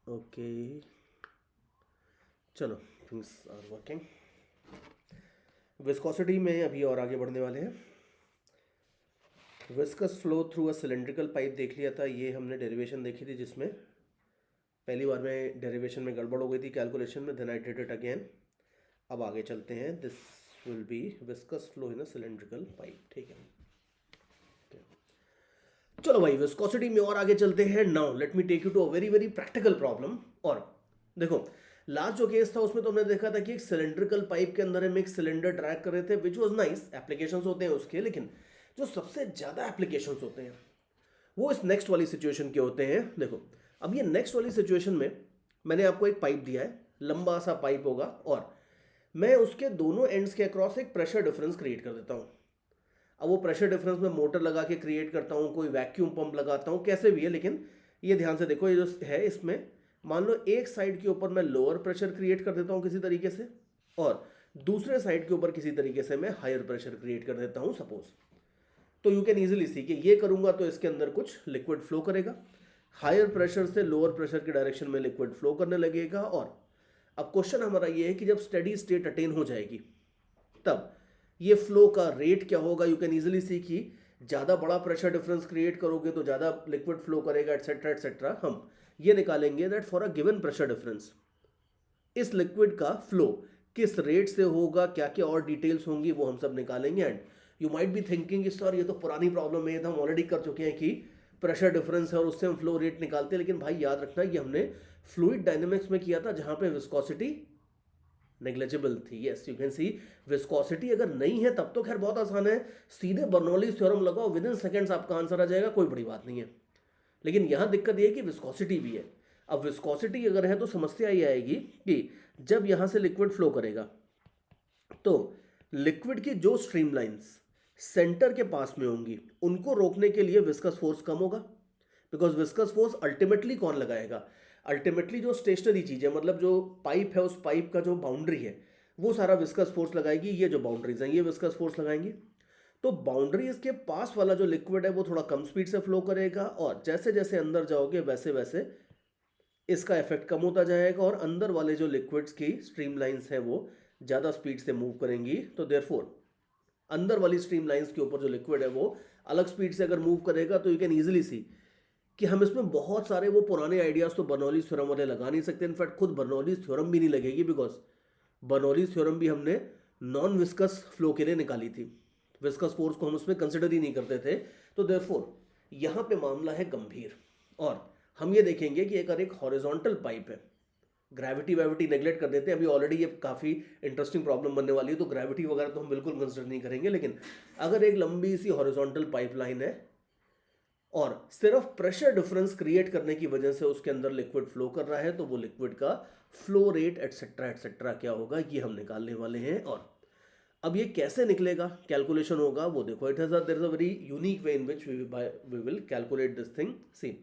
Okay, चलो, things are working. Viscosity में अभी और आगे बढ़ने वाले हैं। Viscous flow through a cylindrical pipe देख लिया था, ये हमने डेरिवेशन देखी थी जिसमें पहली बार में डेरिवेशन में गड़बड़ हो गई थी कैलकुलेशन में, then I did it again. अब आगे चलते हैं, this will be viscous flow in a cylindrical pipe, ठीक है। चलो भाई, विस्कोसिटी में और आगे चलते हैं। Now let me take you to a very very practical problem. और देखो, लास्ट जो केस था उसमें तो हमने देखा था कि एक सिलेंड्रिकल पाइप के अंदर हम एक सिलेंडर ड्रैग कर रहे थे, विच वाज नाइस, एप्लीकेशंस होते हैं उसके, लेकिन जो सबसे ज्यादा एप्लीकेशंस होते हैं वो इस नेक्स्ट वाली सिचुएशन के होते हैं। देखो, अब ये नेक्स्ट वाली सिचुएशन में मैंने आपको एक पाइप दिया है, लंबा सा पाइप होगा, और मैं उसके दोनों एंड्स के अक्रॉस एक प्रेशर डिफरेंस क्रिएट कर देता हूँ। अब वो प्रेशर डिफरेंस में मोटर लगा के क्रिएट करता हूँ, कोई वैक्यूम पंप लगाता हूँ, कैसे भी है, लेकिन ये ध्यान से देखो, ये जो है इसमें मान लो एक साइड के ऊपर मैं लोअर प्रेशर क्रिएट कर देता हूँ किसी तरीके से, और दूसरे साइड के ऊपर किसी तरीके से मैं हायर प्रेशर क्रिएट कर देता हूँ सपोज। तो यू कैन इजीली सी कि ये करूंगा तो इसके अंदर कुछ लिक्विड फ्लो करेगा, हायर प्रेशर से लोअर प्रेशर की डायरेक्शन में लिक्विड फ्लो करने लगेगा। और अब क्वेश्चन हमारा ये है कि जब स्टेडी स्टेट अटेन हो जाएगी तब ये फ्लो का रेट क्या होगा। यू कैन इजीली सी कि ज़्यादा बड़ा प्रेशर डिफरेंस क्रिएट करोगे तो ज़्यादा लिक्विड फ्लो करेगा, एटसेट्रा एटसेट्रा। हम ये निकालेंगे that for a given pressure difference इस लिक्विड का फ्लो किस रेट से होगा, क्या क्या और डिटेल्स होंगी वो हम सब निकालेंगे। And you might be thinking sir ये तो पुरानी प्रॉब्लम है, ये तो हम ऑलरेडी कर चुके हैं कि प्रेशर डिफरेंस है और उससे हम फ्लो रेट निकालते हैं। लेकिन भाई याद रखना ये हमने फ्लूइड डायनेमिक्स में किया था जहां पे विस्कोसिटी नेग्लेजिबल थी। Yes, you can see viscosity अगर नहीं है तब तो खैर बहुत आसान है, सीधे बर्नौलीज थ्योरम लगाओ, विद इन सेकेंड्स आपका आंसर आ जाएगा, कोई बड़ी बात नहीं है। लेकिन यहां दिक्कत यह है कि विस्कोसिटी भी है। अब विस्कोसिटी अगर है तो समस्या ये आएगी कि जब यहां से लिक्विड फ्लो करेगा तो लिक्विड की जो स्ट्रीमलाइंस सेंटर के पास में होंगी उनको रोकने के लिए विस्कस फोर्स कम होगा, बिकॉज विस्कस फोर्स अल्टीमेटली कौन लगाएगा, अल्टीमेटली जो स्टेशनरी चीज है, मतलब जो पाइप है उस पाइप का जो बाउंड्री है वो सारा विस्कस फोर्स लगाएगी। ये जो बाउंड्रीज हैं ये विस्कस फोर्स लगाएंगी। तो बाउंड्रीज के पास वाला जो लिक्विड है वो थोड़ा कम स्पीड से फ्लो करेगा, और जैसे जैसे अंदर जाओगे वैसे वैसे इसका इफेक्ट कम होता जाएगा, और अंदर वाले जो लिक्विड्स की स्ट्रीम लाइन्स है वो ज़्यादा स्पीड से मूव करेंगी। तो देयरफॉर अंदर वाली स्ट्रीम लाइन्स के ऊपर जो लिक्विड है वो अलग स्पीड से अगर मूव करेगा तो यू कैन ईजिली सी कि हम इसमें बहुत सारे वो पुराने आइडियाज तो बर्नौलीज थ्योरम वाले लगा नहीं सकते। इनफैक्ट खुद बर्नौलीज थ्योरम भी नहीं लगेगी, बिकॉज बर्नौलीज थ्योरम भी हमने नॉन विस्कस फ्लो के लिए निकाली थी, विस्कस फोर्स को हम उसमें कंसिडर ही नहीं करते थे। तो देयरफॉर यहाँ पे मामला है गंभीर, और हम ये देखेंगे कि अगर एक हॉरिजॉन्टल पाइप है, ग्रेविटी वैविटी नेग्लेक्ट कर देते हैं, अभी ऑलरेडी ये काफ़ी इंटरेस्टिंग प्रॉब्लम बनने वाली है, तो ग्रेविटी वगैरह तो हम बिल्कुल कंसिडर नहीं करेंगे। लेकिन अगर एक लंबी सी हॉरिजॉन्टल पाइपलाइन है और सिर्फ प्रेशर डिफरेंस क्रिएट करने की वजह से उसके अंदर लिक्विड फ्लो कर रहा है, तो वो लिक्विड का फ्लो रेट एटसेट्रा एटसेट्रा क्या होगा ये हम निकालने वाले हैं। और अब ये कैसे निकलेगा, कैलकुलेशन होगा वो देखो, it has there is a very unique way in which we will calculate this thing. See,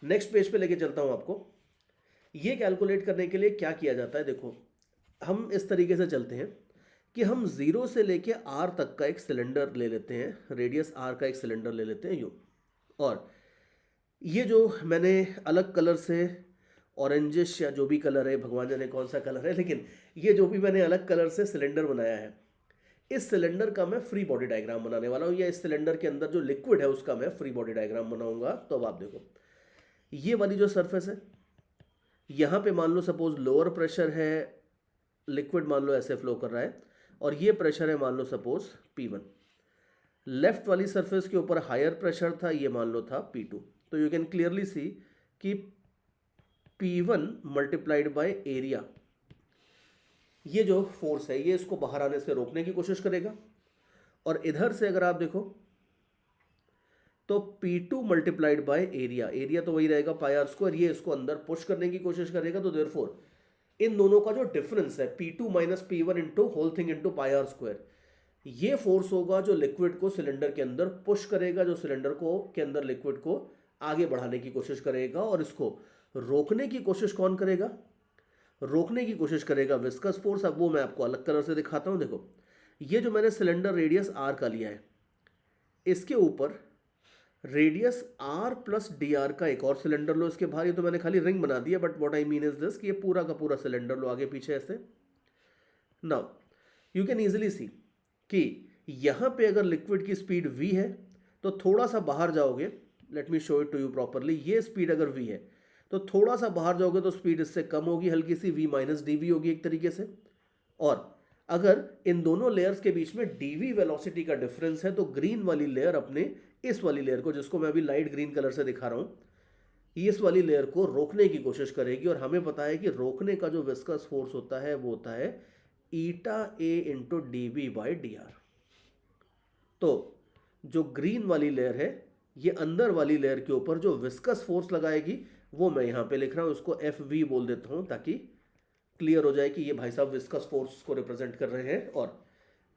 next page पे लेके चलता हूं आपको। ये कैलकुलेट करने के लिए क्या किया जाता है, देखो हम इस तरीके से चलते हैं कि हम जीरो से लेके आर तक का एक सिलेंडर ले लेते हैं, रेडियस आर का एक सिलेंडर ले लेते हैं यूँ। और ये जो मैंने अलग कलर से ऑरेंजिश या जो भी कलर है, भगवान जाने कौन सा कलर है, लेकिन ये जो भी मैंने अलग कलर से सिलेंडर बनाया है, इस सिलेंडर का मैं फ्री बॉडी डायग्राम बनाने वाला हूँ, या इस सिलेंडर के अंदर जो लिक्विड है उसका मैं फ्री बॉडी डायग्राम बनाऊंगा। तो अब आप देखो, ये वाली जो सरफेस है यहाँ पे मान लो सपोज लोअर प्रेशर है, लिक्विड मान लो ऐसे फ्लो कर रहा है, और ये प्रेशर है मान लो सपोज P1। लेफ्ट वाली सरफेस के ऊपर हायर प्रेशर था, ये मान लो था P2। तो यू कैन क्लियरली सी कि P1 मल्टीप्लाइड बाय एरिया, ये जो फोर्स है ये इसको बाहर आने से रोकने की कोशिश करेगा। और इधर से अगर आप देखो तो P2 multiplied by area, area तो वही रहेगा पाई आर स्क्वायर, ये इसको अंदर पुश करने की कोशिश करेगा। तो देयरफॉर इन दोनों का जो डिफरेंस है P2 minus P1 into whole thing into pi R square, ये फोर्स होगा जो लिक्विड को सिलेंडर के अंदर पुश करेगा, जो सिलेंडर को के अंदर लिक्विड को आगे बढ़ाने की कोशिश करेगा। और इसको रोकने की कोशिश कौन करेगा, रोकने की कोशिश करेगा विस्कस फोर्स। अब वो मैं आपको अलग कलर से दिखाता हूं। देखो, ये जो मैंने सिलेंडर रेडियस आर का लिया है, इसके ऊपर radius R plus D R का एक और सिलेंडर लो इसके बाहर। ये तो मैंने खाली रिंग बना दिया, but what I mean is this कि ये पूरा का पूरा सिलेंडर लो आगे पीछे ऐसे। नाउ यू कैन इजिली सी कि यहां पे अगर लिक्विड की स्पीड v है तो थोड़ा सा बाहर जाओगे, let me show it to you properly, ये स्पीड अगर v है तो थोड़ा सा बाहर जाओगे तो स्पीड इससे कम होगी, हल्की सी v माइनस डी वी होगी एक तरीके से। और अगर इन दोनों लेयर्स के बीच में dv वेलोसिटी का डिफरेंस है तो ग्रीन वाली लेयर अपने इस वाली लेयर को, जिसको मैं अभी लाइट ग्रीन कलर से दिखा रहा हूं, इस वाली लेयर को रोकने की कोशिश करेगी। और हमें पता है कि रोकने का जो विस्कस फोर्स होता है वो होता है eta A into D V by D R. तो जो ग्रीन वाली लेयर है ये अंदर वाली लेयर के ऊपर जो विस्कस फोर्स लगाएगी वो मैं यहां पे लिख रहा हूं, उसको एफ वी बोल देता हूं ताकि क्लियर हो जाए कि ये भाई साहब विस्कस फोर्स को रिप्रेजेंट कर रहे हैं। और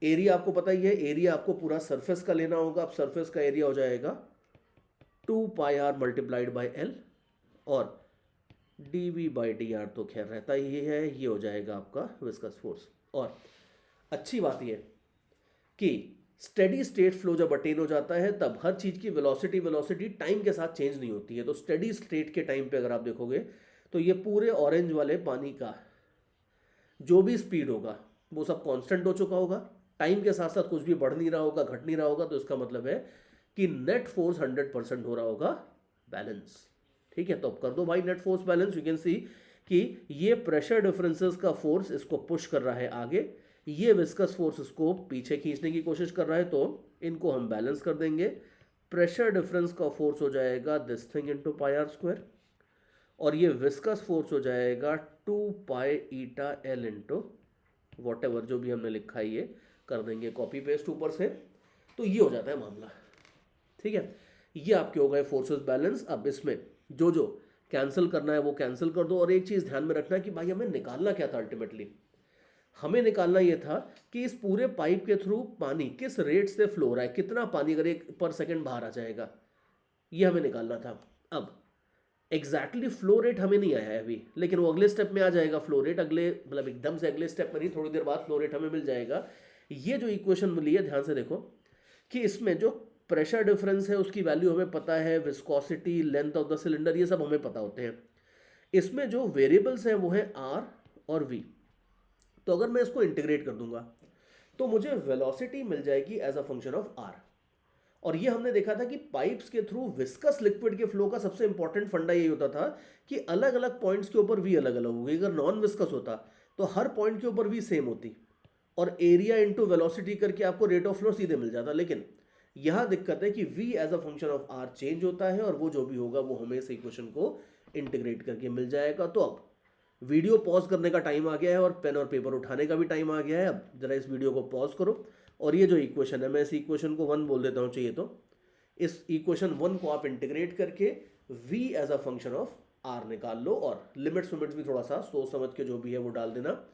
एरिया आपको पता ही है, एरिया आपको पूरा सरफेस का लेना होगा। अब सरफेस का एरिया हो जाएगा 2 pi R multiplied by L, और D V by D R तो खैर रहता ही है, ये हो जाएगा आपका विस्कस फोर्स। और अच्छी बात यह कि स्टेडी स्टेट फ्लो जब अटेन हो जाता है तब हर चीज की वेलोसिटी टाइम के साथ चेंज नहीं होती है। तो स्टेडी स्टेट के टाइम पे अगर आप देखोगे तो ये पूरे ऑरेंज वाले पानी का जो भी स्पीड होगा वो सब कांस्टेंट हो चुका होगा, टाइम के साथ साथ कुछ भी बढ़ नहीं रहा होगा, घट नहीं रहा होगा। तो इसका मतलब है कि नेट फोर्स 100% हो रहा होगा बैलेंस। ठीक है, तो अब कर दो भाई net force balance. You can see कि ये प्रेशर डिफरेंसेस का फोर्स इसको पुश कर रहा है आगे, ये विस्कस फोर्स इसको पीछे खींचने की कोशिश कर रहा है, तो इनको हम बैलेंस कर देंगे। प्रेशर डिफरेंस का फोर्स हो जाएगा this thing into pi R square, और ये विस्कस फोर्स हो जाएगा 2 pi eta L into whatever जो भी हमने लिखा है, ये कर देंगे कॉपी पेस्ट ऊपर से। तो ये हो जाता है मामला। ठीक है, ये आपके हो गए फोर्सेस बैलेंस। अब इसमें जो जो कैंसिल करना है वो कैंसिल कर दो। और एक चीज ध्यान में रखना कि भाई हमें निकालना क्या था अल्टीमेटली, हमें निकालना यह था कि इस पूरे पाइप के थ्रू पानी किस रेट से फ्लो हो रहा है, कितना पानी अगर 1 पर सेकेंड बाहर आ जाएगा, ये हमें निकालना था। अब एग्जैक्टली फ्लो रेट हमें नहीं आया है अभी, लेकिन वो अगले स्टेप में आ जाएगा फ्लो रेट। अगले मतलब एकदम से अगले स्टेप में नहीं, थोड़ी देर बाद फ्लो रेट हमें मिल जाएगा। ये जो इक्वेशन मिली है ध्यान से देखो कि इसमें जो प्रेशर डिफरेंस है उसकी वैल्यू हमें पता है, viscosity, length of the cylinder, ये सब हमें पता होते हैं। इसमें जो वेरिएबल्स हैं वो है आर और वी। तो अगर मैं इसको इंटीग्रेट कर दूंगा तो मुझे वेलोसिटी मिल जाएगी as a function of R. और ये हमने देखा था कि पाइप्स के थ्रू विस्कस लिक्विड के फ्लो का सबसे इंपॉर्टेंट फंडा यही होता था कि अलग अलग पॉइंट्स के ऊपर वी अलग अलग होगी। अगर नॉन विस्कस होता तो हर पॉइंट के ऊपर वी सेम होती और एरिया इंटू वेलोसिटी करके आपको रेट ऑफ फ्लो सीधे मिल जाता। लेकिन यहां दिक्कत है कि v as a function of r change होता है, और वो जो भी होगा वो हमें इस इक्वेशन को इंटीग्रेट करके मिल जाएगा। तो अब वीडियो पॉज करने का टाइम आ गया है और पेन और पेपर उठाने का भी टाइम आ गया है। अब जरा इस वीडियो को पॉज करो और ये जो इक्वेशन है, मैं इस इक्वेशन को 1 बोल देता हूँ चाहिए तो। इस इक्वेशन 1 को आप इंटीग्रेट करके v as a function of r निकाल लो, और लिमिट्स भी थोड़ा सा सोच समझ के जो भी है वो डाल देना।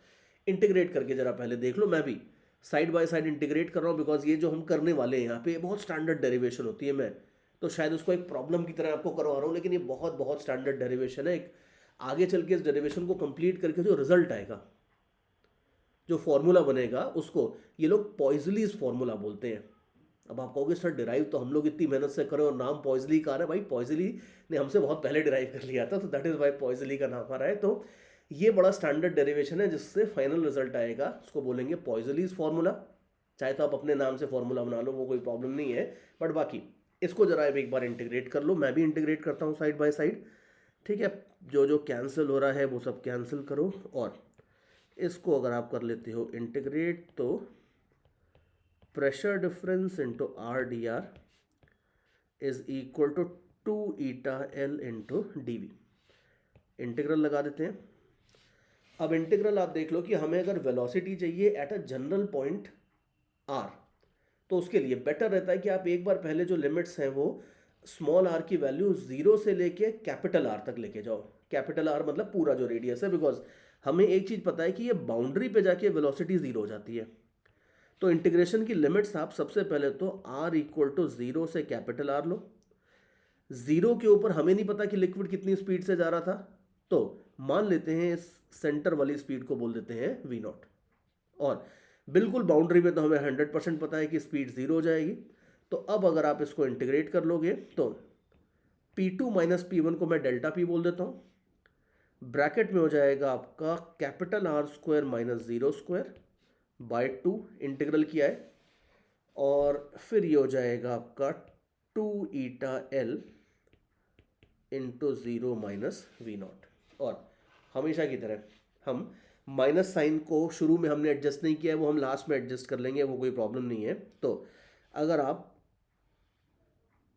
इंटीग्रेट करके जरा पहले देख लो, मैं भी साइड बाय साइड इंटीग्रेट कर रहा हूँ, बिकॉज ये जो हम करने वाले हैं यहाँ पे बहुत स्टैंडर्ड डेरिवेशन होती है। मैं तो शायद उसको एक प्रॉब्लम की तरह आपको करवा रहा हूँ, लेकिन ये बहुत बहुत स्टैंडर्ड डेरिवेशन है। एक आगे चल के इस डेरिवेशन को कंप्लीट करके जो रिजल्ट आएगा, जो फॉर्मूला बनेगा, उसको ये लोग पॉइजलीज फॉर्मूला बोलते हैं। अब आप कहोगे सर डिराइव तो हम लोग इतनी मेहनत से करें और नाम पॉइजली का आ रहा है। भाई पॉइजली ने हमसे बहुत पहले डिराइव कर लिया था, तो दैट इज वाई पॉइजली का नाम आ रहा है। तो ये बड़ा स्टैंडर्ड डेरिवेशन है जिससे फाइनल रिजल्ट आएगा, उसको बोलेंगे पॉइजलीज फॉर्मूला। चाहे तो आप अपने नाम से फॉर्मूला बना लो, वो कोई प्रॉब्लम नहीं है। बट बाकी इसको जरा एक बार इंटीग्रेट कर लो, मैं भी इंटीग्रेट करता हूँ साइड बाय साइड। ठीक है, जो जो कैंसिल हो रहा है वो सब कैंसिल करो, और इसको अगर आप कर लेते हो इंटीग्रेट तो pressure difference into R D R is equal to 2 eta L into D V. Integral लगा देते हैं। अब इंटीग्रल आप देख लो कि हमें अगर वेलोसिटी चाहिए at a general point R, तो उसके लिए बेटर रहता है कि आप एक बार पहले जो लिमिट्स हैं वो स्मॉल आर की वैल्यू 0 से लेके कैपिटल आर तक लेके जाओ। कैपिटल आर मतलब पूरा जो रेडियस है, बिकॉज हमें एक चीज पता है कि ये बाउंड्री पे जाके वेलोसिटी 0 हो जाती है। तो इंटीग्रेशन की लिमिट्स आप सबसे पहले तो r इक्वल टू 0 से कैपिटल आर लो। 0 के ऊपर हमें नहीं पता कि लिक्विड कितनी स्पीड से जा रहा था, तो मान लेते हैं इस सेंटर वाली स्पीड को बोल देते हैं v0। और बिल्कुल बाउंड्री पे तो हमें 100% पता है कि स्पीड 0 हो जाएगी। तो अब अगर आप इसको इंटीग्रेट कर लोगे तो P2 माइनस P1 को मैं डेल्टा P बोल देता हूँ, ब्रैकेट में हो जाएगा आपका capital R square minus zero square by 2, integral किया है, और फिर ये हो जाएगा आपका 2 eta L into zero minus V naught. और हमेशा की तरह हम माइनस साइन को शुरू में हमने एडजस्ट नहीं किया है, वो हम लास्ट में एडजस्ट कर लेंगे, वो कोई प्रॉब्लम नहीं है। तो अगर आप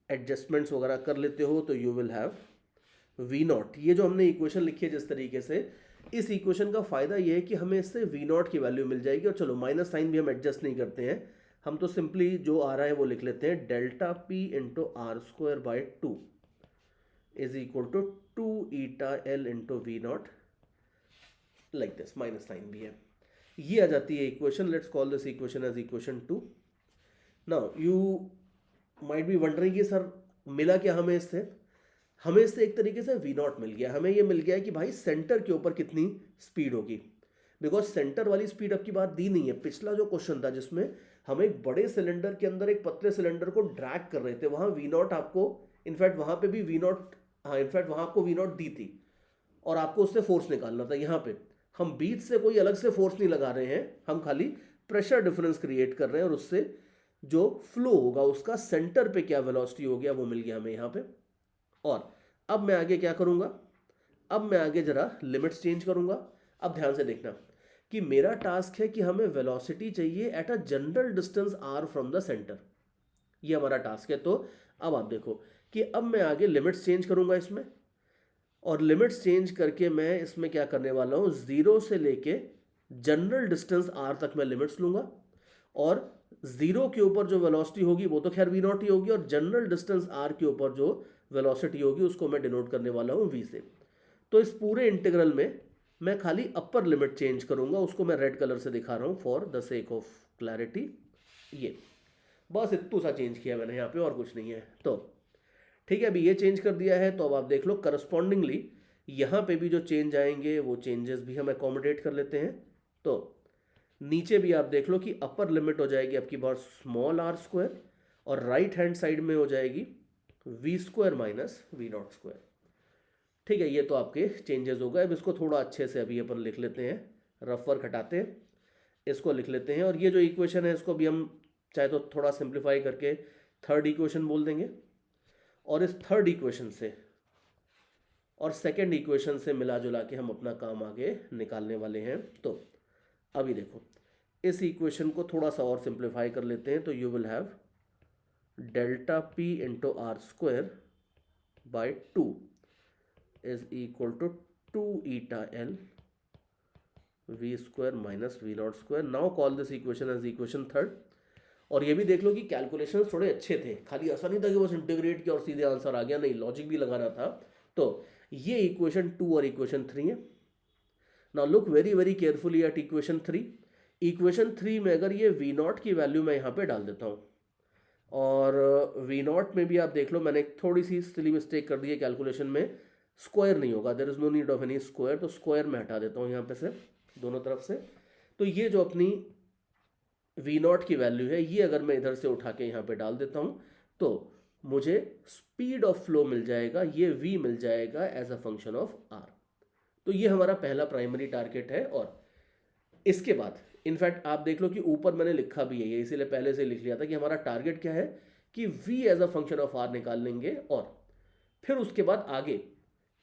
एडजस्टमेंट्स वगैरह कर लेते हो तो you will have V naught. ये जो हमने इक्वेशन लिखी है जिस तरीके से, इस इक्वेशन का फ़ायदा ये है कि हमें इससे वी नॉट की वैल्यू मिल जाएगी। और चलो माइनस साइन भी हम एडजस्ट नहीं करते हैं, हम तो सिंपली जो आ रहा है वो लिख लेते हैं, delta P into R square by 2 is equal to 2 eta L into V naught, like this, minus sign भी है। ये आ जाती है equation. Let's call this equation as equation 2। Now you might be wondering कि सर मिला क्या हमें इससे? हमें इससे एक तरीके से वी नॉट मिल गया। हमें ये मिल गया कि भाई सेंटर के ऊपर कितनी स्पीड होगी, बिकॉज सेंटर वाली स्पीड अब की बात दी नहीं है। पिछला जो क्वेश्चन था जिसमें हम एक बड़े सिलेंडर के अंदर एक पतले सिलेंडर को ड्रैग कर रहे थे, वहां वी नॉट आपको, इनफैक्ट वहां पे भी वी नॉट, हाँ इनफैक्ट वहां आपको वी नॉट दी थी और आपको उससे फोर्स निकालना था। यहाँ पे हम बीच से कोई अलग से फोर्स नहीं लगा रहे हैं, हम खाली प्रेशर डिफरेंस क्रिएट कर रहे हैं और उससे जो फ्लो होगा उसका सेंटर पे क्या वेलोसिटी हो गया वो मिल गया हमें यहाँ पे। और अब मैं आगे क्या करूंगा, अब मैं आगे जरा लिमिट्स चेंज करूंगा। अब ध्यान से देखना कि मेरा टास्क है कि हमें वेलोसिटी चाहिए at a general distance r from the centre, ये हमारा टास्क है। तो अब आप देखो कि अब मैं आगे लिमिट्स चेंज करूंगा इसमें, और लिमिट्स चेंज करके मैं इसमें क्या करने वाला हूं, जीरो से लेके जनरल डिस्टेंस r तक मैं लिमिट्स लूंगा, और जीरो के ऊपर जो वेलोसिटी होगी वो तो खैर वी नॉट ही होगी, और जनरल डिस्टेंस r के ऊपर जो वेलोसिटी होगी उसको मैं डिनोट करने वाला हूं v से। तो इस पूरे इंटीग्रल में मैं खाली अपर लिमिट चेंज करूंगा, उसको मैं रेड कलर से दिखा रहा हूं for the sake of clarity. ये बस इतना सा चेंज किया मैंने यहाँ पे, और कुछ नहीं है। तो ठीक है, अभी ये चेंज कर दिया है। तो अब आप देख लो करस्पॉन्डिंगली यहाँ पे भी जो चेंज आएंगे वो चेंजेस भी हम अकोमोडेट कर लेते हैं। तो नीचे भी आप देख लो कि अपर लिमिट हो जाएगी आपकी बहुत स्मॉल r स्क्वायर, और राइट हैंड साइड में हो जाएगी V square minus V naught square. ठीक है, ये तो आपके चेंजेस हो गए। अब इसको थोड़ा अच्छे से अभी अपन लिख लेते हैं, रफ वर्क हटाते हैं, इसको लिख लेते हैं। और ये जो इक्वेशन है इसको भी हम चाहे तो थोड़ा सिंप्लीफाई करके थर्ड इक्वेशन बोल देंगे, और इस थर्ड इक्वेशन से और सेकंड इक्वेशन से मिला जुला के हम अपना काम आगे निकालने वाले हैं। तो अभी देखो इस इक्वेशन को थोड़ा सा और सिंप्लीफाई कर लेते हैं। तो you will have delta P into R square by 2 is equal to 2 eta L V square minus V naught square. Now call this equation as equation third. और ये भी देख लो कि कैलकुलेशन थोड़े अच्छे थे, खाली ऐसा नहीं था कि बस इंटीग्रेट किया और सीधे आंसर आ गया, नहीं, लॉजिक भी लगाना था। तो ये इक्वेशन 2 और इक्वेशन 3 है। Now look very very carefully at equation 3। Equation 3 में अगर ये वी नॉट की वैल्यू मैं यहाँ पे डाल देता हूँ, और वी नॉट में भी आप देख लो मैंने थोड़ी सी सिली मिस्टेक कर दी है, कैलकुलेशन में स्क्वायर नहीं होगा, there is no need of any square, तो स्क्वायर मैं हटा देता हूँ यहाँ पे से दोनों तरफ से। तो ये जो अपनी वी नॉट की वैल्यू है ये अगर मैं इधर से उठा के यहाँ पे डाल देता हूँ तो मुझे स्पीड ऑफ फ्लो मिल जाएगा, ये v मिल जाएगा as a function of r। तो ये हमारा पहला प्राइमरी टारगेट है। और इसके बाद इनफैक्ट आप देख लो कि ऊपर मैंने लिखा भी है ये, इसीलिए पहले से लिख लिया था कि हमारा टारगेट क्या है कि v as a function of r निकाल लेंगे, और फिर उसके बाद आगे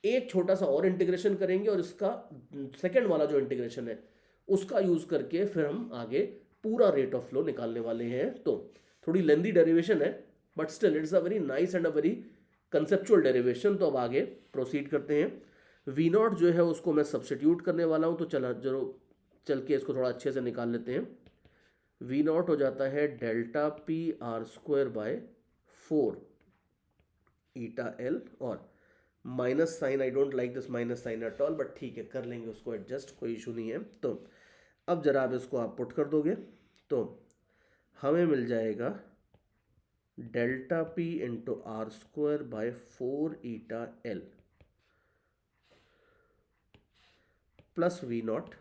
एक छोटा सा और इंटीग्रेशन करेंगे, और इसका सेकेंड वाला जो इंटीग्रेशन है उसका यूज करके फिर हम आगे पूरा रेट ऑफ फ्लो निकालने वाले हैं। तो थोड़ी लेंदी डेरिवेशन है, but still it's a very nice and a very conceptual derivation. तो अब आगे प्रोसीड करते हैं। वी नॉट जो है उसको मैं सब्सटीट्यूट करने वाला हूं, तो चल के इसको थोड़ा अच्छे से निकाल लेते हैं। वी नॉट हो जाता है delta P R square by 4 eta L, और minus sign, I don't like this minus sign at all, but ठीक है कर लेंगे उसको एडजस्ट, कोई इशू नहीं है। तो अब जरा आप इसको आप पुट कर दोगे तो हमें मिल जाएगा delta P into R square by 4 eta L plus V naught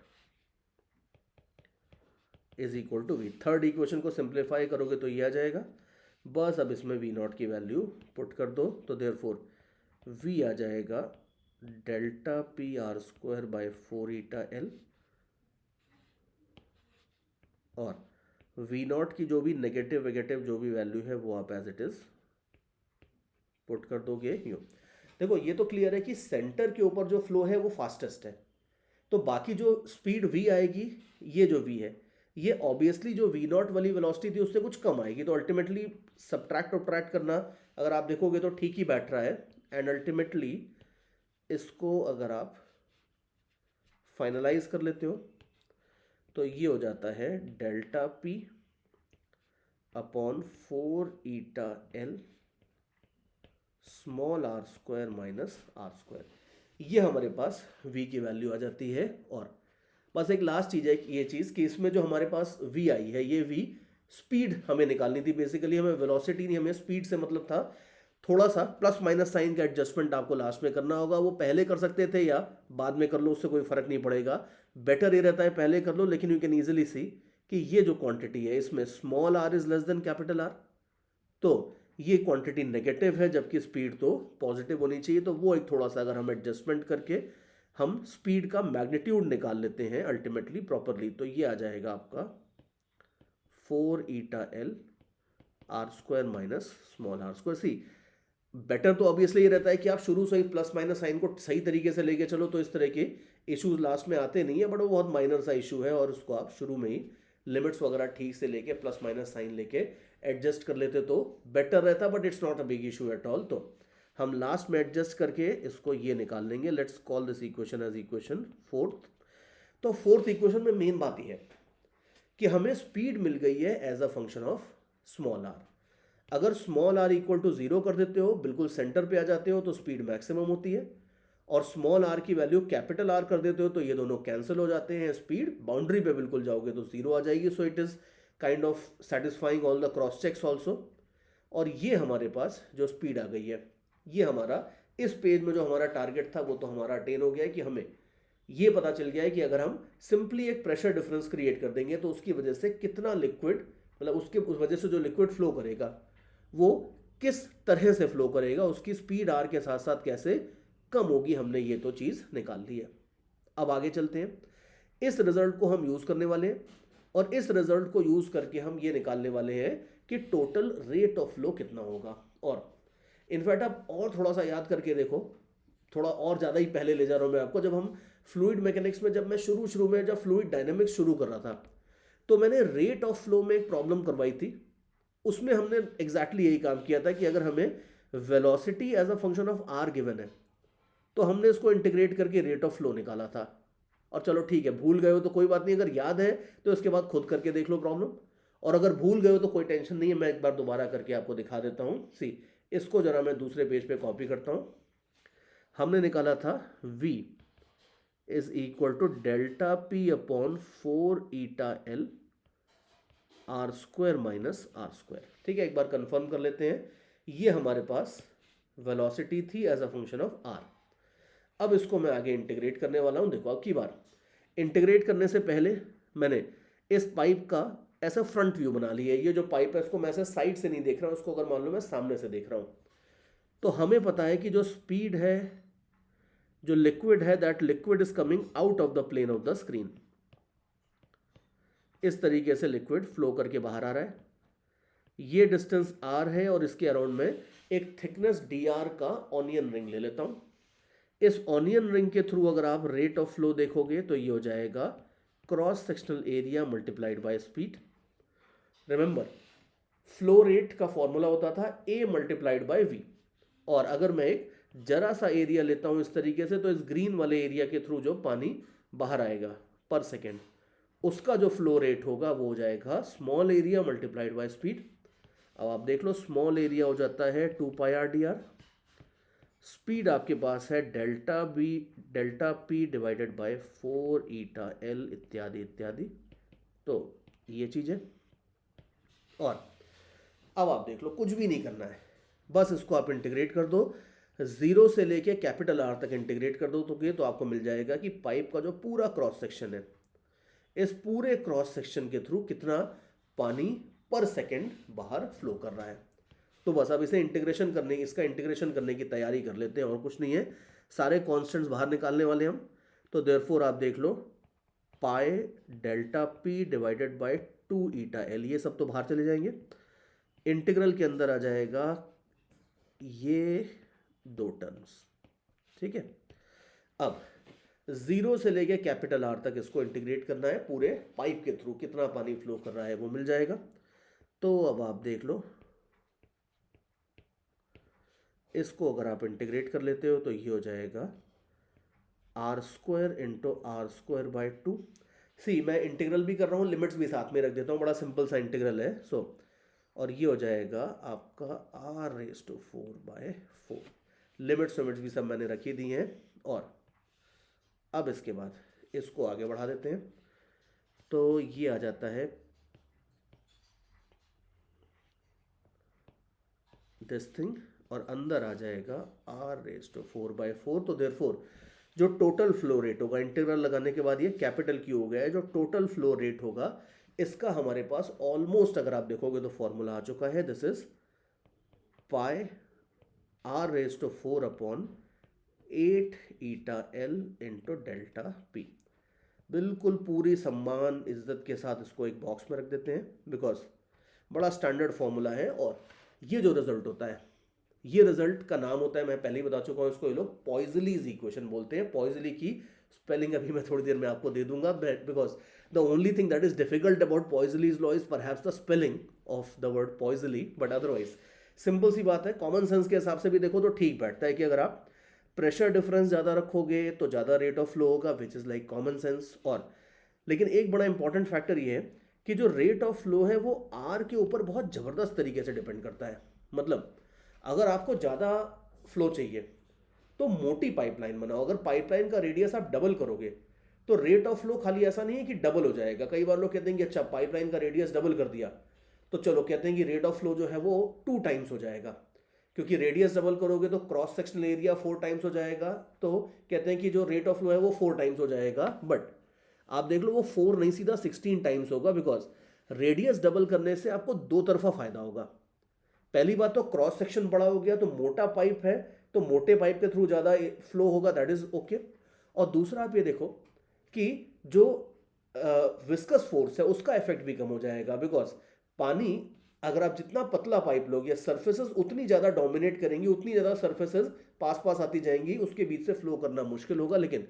is equal to V. Third equation को सिंप्लीफाई करोगे तो ये आ जाएगा बस अब इसमें वी नॉट की वैल्यू पुट कर दो, तो देयरफॉर वी आ जाएगा delta P R square by 4 eta L, और वी नॉट की जो भी नेगेटिव वेगेटिव जो भी वैल्यू है वो आप एज इट इज पुट कर दोगे यूँ। देखो ये तो क्लियर है कि सेंटर के ऊपर जो फ्लो है वो फास्टेस्ट है, तो बाकी जो स्पीड v आएगी, ये जो v है, ये ऑब्वियसली जो v नॉट वाली वेलोसिटी थी उससे कुछ कम आएगी, तो अल्टीमेटली सब्ट्रैक्ट और करना अगर आप देखोगे तो ठीक ही बैठ रहा है, एंड अल्टीमेटली इसको अगर आप फाइनलाइज कर लेते हो तो ये हो जाता है delta p upon 4 eta L small R square minus R square, ये हमारे पास v की वैल्यू आ जाती है। और बस एक लास्ट चीज़ है ये चीज़ कि इसमें जो हमारे पास v आई है, ये v स्पीड हमें निकालनी थी, बेसिकली हमें वेलोसिटी नहीं, हमें स्पीड से मतलब था। थोड़ा सा प्लस माइनस साइन का एडजस्टमेंट आपको लास्ट में करना होगा, वो पहले कर सकते थे या बाद में कर लो, उससे कोई फर्क नहीं पड़ेगा। बेटर ये रहता है पहले कर लो, लेकिन यू कैन ईजिली सी कि ये जो क्वांटिटी है इसमें small R is less than capital R, तो ये क्वांटिटी नेगेटिव है जबकि स्पीड तो पॉजिटिव होनी चाहिए, तो वो एक थोड़ा सा अगर हम एडजस्टमेंट करके हम स्पीड का मैग्नीट्यूड निकाल लेते हैं अल्टीमेटली प्रॉपरली, तो ये आ जाएगा आपका 4 eta L R square minus small R square. See better तो ऑब्वियसली ये रहता है कि आप शुरू से ही प्लस माइनस साइन को सही तरीके से लेके चलो, तो इस तरह के इश्यूज लास्ट में आते नहीं है, बट वो बहुत माइनर सा इशू है, और उसको आप शुरू में ही लिमिट्स वगैरह ठीक से लेके प्लस माइनस साइन लेके एडजस्ट कर लेते तो बेटर रहता, but it's not a big issue at all. तो हम लास्ट में एडजस्ट करके इसको ये निकाल लेंगे। Let's call this equation as equation fourth. तो फोर्थ इक्वेशन में मेन बात यह है कि हमें स्पीड मिल गई है as a function of small R. अगर स्मॉल आर इक्वल टू 0 कर देते हो, बिल्कुल सेंटर पे आ जाते हो, तो स्पीड मैक्सिमम होती है, और स्मॉल आर की वैल्यू कैपिटल आर कर देते हो तो ये दोनों कैंसिल हो जाते हैं, स्पीड बाउंड्री पे बिल्कुल जाओगे तो 0 आ जाएगी। So it is kind of satisfying all the cross checks also. और ये हमारे पास जो स्पीड आ गई है, ये हमारा इस पेज में जो हमारा टारगेट था वो तो हमारा अटेन हो गया है कि हमें ये पता चल गया है कि अगर हम सिंपली एक प्रेशर डिफरेंस क्रिएट कर देंगे तो उसकी वजह से कितना लिक्विड, मतलब उसके उस वजह से जो लिक्विड फ्लो करेगा वो किस तरह से फ्लो करेगा, उसकी स्पीड आर के साथ साथ कैसे कम होगी, हमने ये तो चीज़ निकाल ली है। अब आगे चलते हैं, इस रिजल्ट को हम यूज़ करने वाले हैं, और इस रिजल्ट को यूज़ करके हम ये निकालने वाले हैं कि टोटल रेट ऑफ फ्लो कितना होगा। और इनफैक्ट आप और थोड़ा सा याद करके देखो, थोड़ा और ज़्यादा ही पहले ले जा रहा हूँ मैं आपको। जब हम फ्लूइड मैकेनिक्स में, जब मैं शुरू में जब फ्लूइड डायनेमिक्स शुरू कर रहा था, तो मैंने रेट ऑफ फ्लो में एक प्रॉब्लम करवाई थी। उसमें हमने एग्जैक्टली यही काम किया था कि अगर हमें velocity as a function of R given है तो हमने इसको इंटीग्रेट करके रेट ऑफ फ्लो निकाला था। और चलो ठीक है, भूल गए हो तो कोई बात नहीं, अगर याद है तो इसके बाद खुद करके देख लो प्रॉब्लम, और अगर भूल गए हो तो कोई टेंशन नहीं है, मैं एक बार दोबारा करके आपको दिखा देता हूँ। सी, इसको जरा मैं दूसरे पेज पे कॉपी करता हूँ। हमने निकाला था v is equal to delta P upon 4 eta L R square minus R square. ठीक है, एक बार कंफर्म कर लेते हैं, ये हमारे पास वेलोसिटी थी as a function of R. अब इसको मैं आगे इंटीग्रेट करने वाला हूं। देखो अब की बार इंटीग्रेट करने से पहले मैंने इस पाइप का ऐसा फ्रंट व्यू बना लिया है। ये जो पाइप है इसको मैं ऐसे साइड से नहीं देख रहा हूं, उसको अगर मान लो मैं सामने से देख रहा हूं, तो हमें पता है कि जो स्पीड है, जो लिक्विड है, that liquid is coming out of the plane of the screen. इस तरीके से लिक्विड फ्लो करके बाहर आ रहा है, ये डिस्टेंस r है, और इसके अराउंड में एक थिकनेस dr का ऑनियन रिंग ले लेता हूं। इस ऑनियन रिंग के थ्रू अगर आप रेट ऑफ फ्लो देखोगे तो ये हो जाएगा cross sectional area multiplied by speed. Remember, flow rate का फॉर्मूला होता था a मल्टीप्लाइड बाय v, और अगर मैं एक जरा सा एरिया लेता हूं इस तरीके से, तो इस ग्रीन वाले एरिया के थ्रू जो पानी बाहर आएगा पर सेकेंड, उसका जो फ्लो रेट होगा वो हो जाएगा small area multiplied by speed. अब आप देख लो, स्मॉल एरिया हो जाता है 2 pi are D are, speed आपके पास है delta P divided bye 4 eta L इत्यादि इत्यादि। तो ये चीज़ है। और अब आप देख लो, कुछ भी नहीं करना है, बस इसको आप इंटीग्रेट कर दो, 0 से लेके कैपिटल आर तक इंटीग्रेट कर दो, तो आपको मिल जाएगा कि पाइप का जो पूरा क्रॉस सेक्शन है, इस पूरे क्रॉस सेक्शन के थ्रू कितना पानी पर सेकेंड बाहर फ्लो कर रहा है। तो बस अब इसे इंटीग्रेशन करने इसका इंटीग्रेशन करने की तैयारी कर लेते हैं, और कुछ नहीं है, सारे कॉन्स्टेंट्स बाहर निकालने वाले हम। तो देयरफॉर आप देख लो pi delta P divided by 2 eta L, ये सब तो बाहर चले जाएंगे। इंटीग्रल के अंदर आ जाएगा ये दो टर्म्स, ठीक है। अब जीरो से लेके कैपिटल आर तक इसको इंटीग्रेट करना है, पूरे पाइप के थ्रू कितना पानी फ्लो कर रहा है वो मिल जाएगा। तो अब आप देख लो इसको अगर आप इंटीग्रेट कर लेते हो तो ये हो जाएगा R square into R square by 2। See मैं इंटीग्रल भी कर रहा हूँ, लिमिट्स भी साथ में रख देता हूँ, बड़ा सिंपल सा इंटीग्रल है। सो और ये हो जाएगा आपका आर रेज टू 4/4। लिमिट्स भी सब मैंने रखी दी हैं। और अब इसके बाद इसको आगे बढ़ा देते हैं, तो ये आ जाता है दिस थिंग, और अंदर आ जाएगा आर रेज टू 4/4। तो देयरफॉर जो टोटल फ्लो रेट होगा, इंटीग्रल लगाने के बाद ये कैपिटल क्यू हो गया है, जो टोटल फ्लो रेट होगा इसका हमारे पास ऑलमोस्ट अगर आप देखोगे तो फॉर्मूला आ चुका है। This is pi R raise to 4/8 eta L into delta P. बिल्कुल पूरी सम्मान इज्जत के साथ इसको एक बॉक्स में रख देते हैं, बिकॉज बड़ा स्टैंडर्ड फॉर्मूला है। और ये जो रिजल्ट होता है, ये रिजल्ट का नाम होता है, मैं पहले ही बता चुका हूँ, इसको ये लोग पॉइजलीज इक्वेशन बोलते हैं। पॉइजली की स्पेलिंग अभी मैं थोड़ी देर में आपको दे दूंगा, because the only thing that is difficult about Poiseuille's law is perhaps the spelling of the word Poiseuille, but otherwise simple सी बात है। कॉमन सेंस के हिसाब से भी देखो तो ठीक बैठता है कि अगर आप प्रेशर डिफरेंस ज़्यादा रखोगे तो ज़्यादा रेट ऑफ फ्लो होगा, which is like common sense. और लेकिन एक बड़ा इंपॉर्टेंट फैक्टर ये है कि जो रेट ऑफ फ्लो है वो आर के ऊपर बहुत ज़बरदस्त तरीके से डिपेंड करता है। मतलब अगर आपको ज़्यादा फ्लो चाहिए तो मोटी पाइपलाइन बनाओ। अगर पाइपलाइन का रेडियस आप डबल करोगे तो रेट ऑफ फ्लो खाली ऐसा नहीं है कि डबल हो जाएगा। कई बार लोग कहते हैं कि अच्छा पाइपलाइन का रेडियस डबल कर दिया तो चलो कहते हैं कि रेट ऑफ फ्लो जो है वो 2 टाइम्स हो जाएगा, क्योंकि रेडियस डबल करोगे तो क्रॉस सेक्शनल एरिया 4 टाइम्स हो जाएगा, तो कहते हैं कि जो रेट ऑफ फ्लो है वो 4 टाइम्स हो जाएगा। बट आप देख लो वो 4 नहीं, सीधा 16 टाइम्स होगा, बिकॉज रेडियस डबल करने से आपको दो तरफा फायदा होगा। पहली बात तो क्रॉस सेक्शन बड़ा हो गया, तो मोटा पाइप है तो मोटे पाइप के थ्रू ज़्यादा फ्लो होगा, दैट इज ओके। और दूसरा आप ये देखो कि जो विस्कस फोर्स है उसका इफेक्ट भी कम हो जाएगा, बिकॉज पानी अगर आप जितना पतला पाइप लोगे सरफेसेस उतनी ज़्यादा डोमिनेट करेंगी, उतनी ज़्यादा सरफेसेस पास पास आती जाएंगी, उसके बीच से फ्लो करना मुश्किल होगा। लेकिन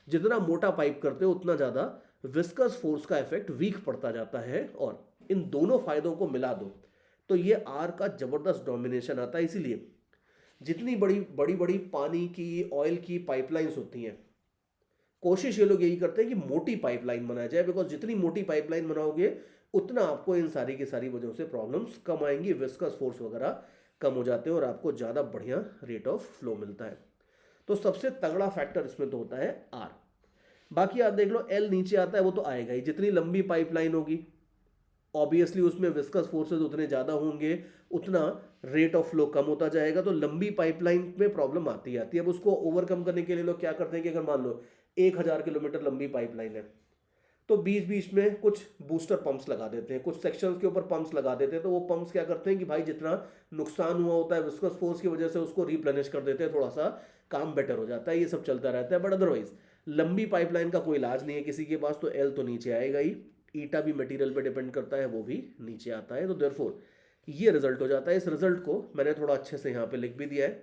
जितना मोटा पाइप करते हो उतना ज़्यादा विस्कस फोर्स का इफेक्ट वीक पड़ता जाता है। और इन दोनों फायदों को मिला दो तो ये आर का जबरदस्त डोमिनेशन आता है। इसीलिए जितनी बड़ी बड़ी बड़ी पानी की, ऑयल की पाइपलाइंस होती हैं, कोशिश ये लोग यही करते हैं कि मोटी पाइपलाइन बनाया जाए, बिकॉज जितनी मोटी पाइपलाइन बनाओगे उतना आपको इन सारी की सारी वजहों से प्रॉब्लम्स कम आएंगी, विस्कस फोर्स वगैरह कम हो जाते हैं और आपको ज़्यादा बढ़िया रेट ऑफ फ्लो मिलता है। तो सबसे तगड़ा फैक्टर इसमें तो होता है आर। बाकी आप देख लो एल नीचे आता है, वो तो आएगा ही। जितनी लंबी पाइपलाइन होगी ऑब्वियसली उसमें विस्कस फोर्सेस उतने ज़्यादा होंगे, उतना रेट ऑफ फ्लो कम होता जाएगा। तो लंबी पाइपलाइन में प्रॉब्लम आती है। अब उसको ओवरकम करने के लिए लोग क्या करते हैं कि अगर मान लो 1000 किलोमीटर लंबी पाइपलाइन है तो बीच बीच में कुछ बूस्टर पंप्स लगा देते हैं, कुछ सेक्शंस के ऊपर पंप्स लगा देते हैं। तो वो पंप्स क्या करते हैं कि भाई जितना नुकसान हुआ होता है विस्कस फोर्स की वजह से उसको रिप्लेनिश कर देते हैं, थोड़ा सा काम बेटर हो जाता है। ये सब चलता रहता है। बट अदरवाइज लंबी पाइपलाइन का कोई इलाज नहीं है किसी के पास, तो एल तो नीचे आएगा ही। ईटा भी मटेरियल पे डिपेंड करता है, वो भी नीचे आता है। तो देयरफॉर ये रिजल्ट हो जाता है। इस रिजल्ट को मैंने थोड़ा अच्छे से यहाँ पे लिख भी दिया है,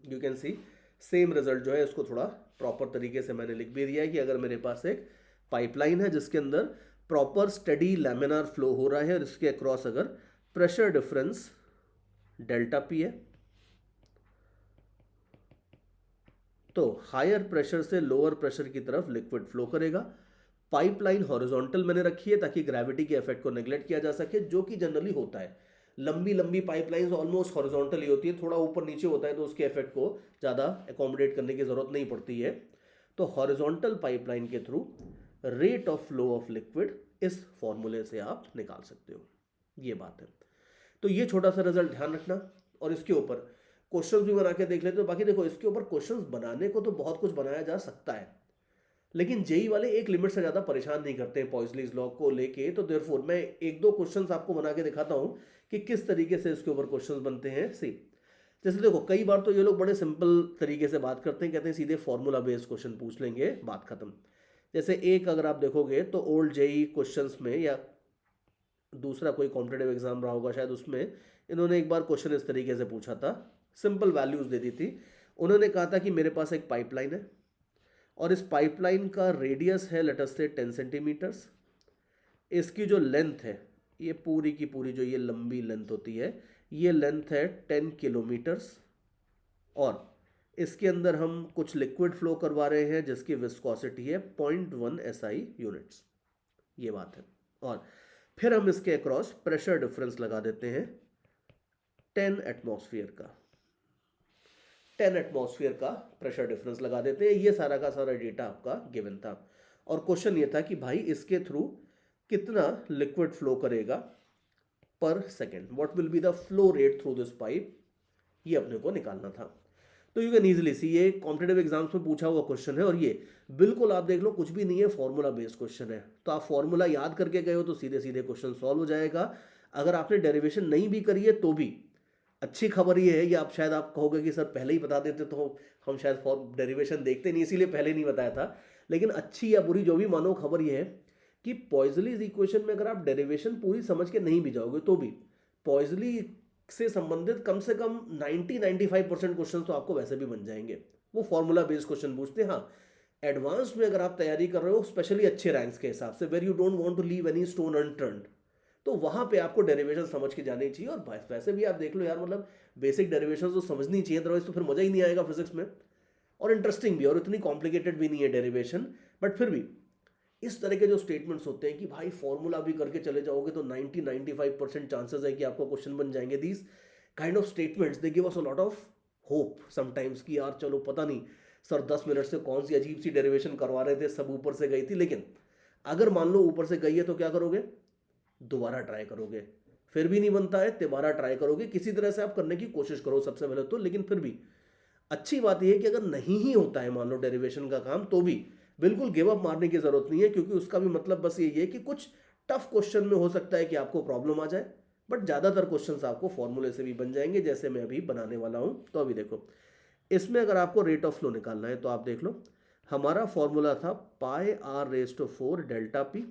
you can see same result जो है इसको थोड़ा प्रॉपर तरीके से मैंने लिख भी दिया है कि अगर मेरे पास एक पाइपलाइन है जिसके अंदर प्रॉपर स्टडी लैमिनार फ्लो हो रहा है और इसके अक्रॉस अगर प्रेशर डिफरेंस डेल्टा पी है, तो हायर प्रेशर से लोअर प्रेशर की तरफ लिक्विड फ्लो करेगा। पाइपलाइन हॉरिजॉन्टल मैंने रखी है ताकि ग्रेविटी के इफेक्ट को नेग्लेक्ट किया जा सके, जो कि जनरली होता है। लंबी लंबी पाइपलाइंस ऑलमोस्ट हॉरिजॉन्टल ही होती है, थोड़ा ऊपर नीचे होता है तो उसके इफेक्ट को ज़्यादा एकोमोडेट करने की ज़रूरत नहीं पड़ती है। तो हॉरिजॉन्टल पाइपलाइन के through rate of flow of liquid इस फॉर्मूले से आप निकाल सकते हो, ये बात है। तो ये छोटा सा रिजल्ट ध्यान रखना और इसके ऊपर क्वेश्चंस भी बना के देख लेते हो। बाकी देखो इसके ऊपर क्वेश्चंस बनाने को तो बहुत कुछ बनाया जा सकता है, लेकिन जेई वाले एक लिमिट से ज़्यादा परेशान नहीं करते हैं पॉइजलीज लॉ को लेके, तो देयरफॉर मैं एक दो क्वेश्चंस आपको बना के दिखाता हूँ कि किस तरीके से इसके ऊपर क्वेश्चंस बनते हैं। सी, जैसे देखो कई बार तो ये लोग बड़े सिंपल तरीके से बात करते हैं, कहते हैं सीधे फॉर्मूला बेस्ड क्वेश्चन पूछ लेंगे, बात खत्म। जैसे एक अगर आप देखोगे तो ओल्ड जेई क्वेश्चंस में या दूसरा कोई कॉम्पिटेटिव एग्जाम रहा होगा शायद, उसमें इन्होंने एक बार क्वेश्चन इस तरीके से पूछा था, सिंपल वैल्यूज दे दी थी। उन्होंने कहा था कि मेरे पास एक पाइपलाइन है और इस पाइपलाइन का रेडियस है लेट अस से 10 सेंटीमीटर्स, इसकी जो लेंथ है, ये पूरी की पूरी जो ये लंबी लेंथ होती है, ये लेंथ है 10 किलोमीटर्स, और इसके अंदर हम कुछ लिक्विड फ्लो करवा रहे हैं जिसकी विस्कोसिटी है 0.1 SI यूनिट्स, ये बात है। और फिर हम इसके अक्रॉस प्रेशर डिफरेंस लगा देते हैं 10 एटमॉस्फेयर का, 10 एटमॉस्फेयर का प्रेशर डिफरेंस लगा देते हैं। ये सारा का सारा डेटा आपका गिवन था और क्वेश्चन ये था कि भाई इसके थ्रू कितना लिक्विड फ्लो करेगा पर second, what will be the flow rate through this pipe, ये अपने को निकालना था। तो यू कैन इजीली सी, ये कॉम्पिटेटिव एग्जाम्स में पूछा हुआ क्वेश्चन है और ये बिल्कुल आप देख लो कुछ भी नहीं है, फॉर्मूला बेस्ड क्वेश्चन है। तो आप फॉर्मूला याद करके गए हो तो सीधे सीधे क्वेश्चन सॉल्व हो जाएगा। अगर आपने डेरिवेशन नहीं भी करी है तो भी अच्छी खबर ये है, या आप शायद आप कहोगे कि सर पहले ही बता देते तो हम शायद डेरिवेशन देखते नहीं, इसीलिए पहले नहीं बताया था। लेकिन अच्छी या बुरी जो भी मानो, खबर ये है कि पॉइजलीज इक्वेशन में अगर आप डेरिवेशन पूरी समझ के नहीं भी जाओगे तो भी पॉइजली से संबंधित कम से कम 90-95% क्वेश्चन तो आपको वैसे भी बन जाएंगे। वो फॉर्मूला बेस्ड क्वेश्चन पूछते हैं। हाँ, एडवांस में अगर आप तैयारी कर रहे हो स्पेशली अच्छे रैंक्स के हिसाब से, where you don't want to leave any stone unturned, तो वहां पे आपको डेरिवेशन समझ के जानी चाहिए। और वैसे भी आप देख लो यार, मतलब बेसिक डेरिवेशन तो समझनी चाहिए, अदरवाइज तो फिर मजा ही नहीं आएगा फिजिक्स में। और इंटरेस्टिंग भी, और इतनी कॉम्प्लिकेटेड भी नहीं है डेरिवेशन, बट फिर भी इस तरह के जो स्टेटमेंट्स होते हैं कि भाई फॉर्मूला भी करके चले जाओगे तो 90-95% चांसेस है कि आपको क्वेश्चन बन जाएंगे। These kind of statements they give us a lot of hope sometimes कि यार चलो पता नहीं सर 10 मिनट से कौन सी अजीब सी डेरिवेशन करवा रहे थे, सब ऊपर से गई थी। लेकिन अगर मान लो ऊपर से गई है तो क्या करोगे, दोबारा ट्राई करोगे, फिर भी नहीं बनता है दोबारा ट्राई करोगे, किसी तरह से आप करने की कोशिश करो सबसे पहले तो। लेकिन फिर भी अच्छी बात यह है कि अगर नहीं ही होता है मान लो डेरिवेशन का काम, तो भी बिल्कुल गिव अप मारने की जरूरत नहीं है, क्योंकि उसका भी मतलब बस यही है कि कुछ टफ क्वेश्चन में हो सकता है कि आपको प्रॉब्लम आ जाए, बट ज्यादातर क्वेश्चंस आपको फॉर्मूले से भी बन जाएंगे, जैसे मैं अभी बनाने वाला हूं। तो अभी देखो, इसमें अगर आपको रेट ऑफ फ्लो निकालना है तो आप देख लो, हमारा फॉर्मूला था πr⁴ delta P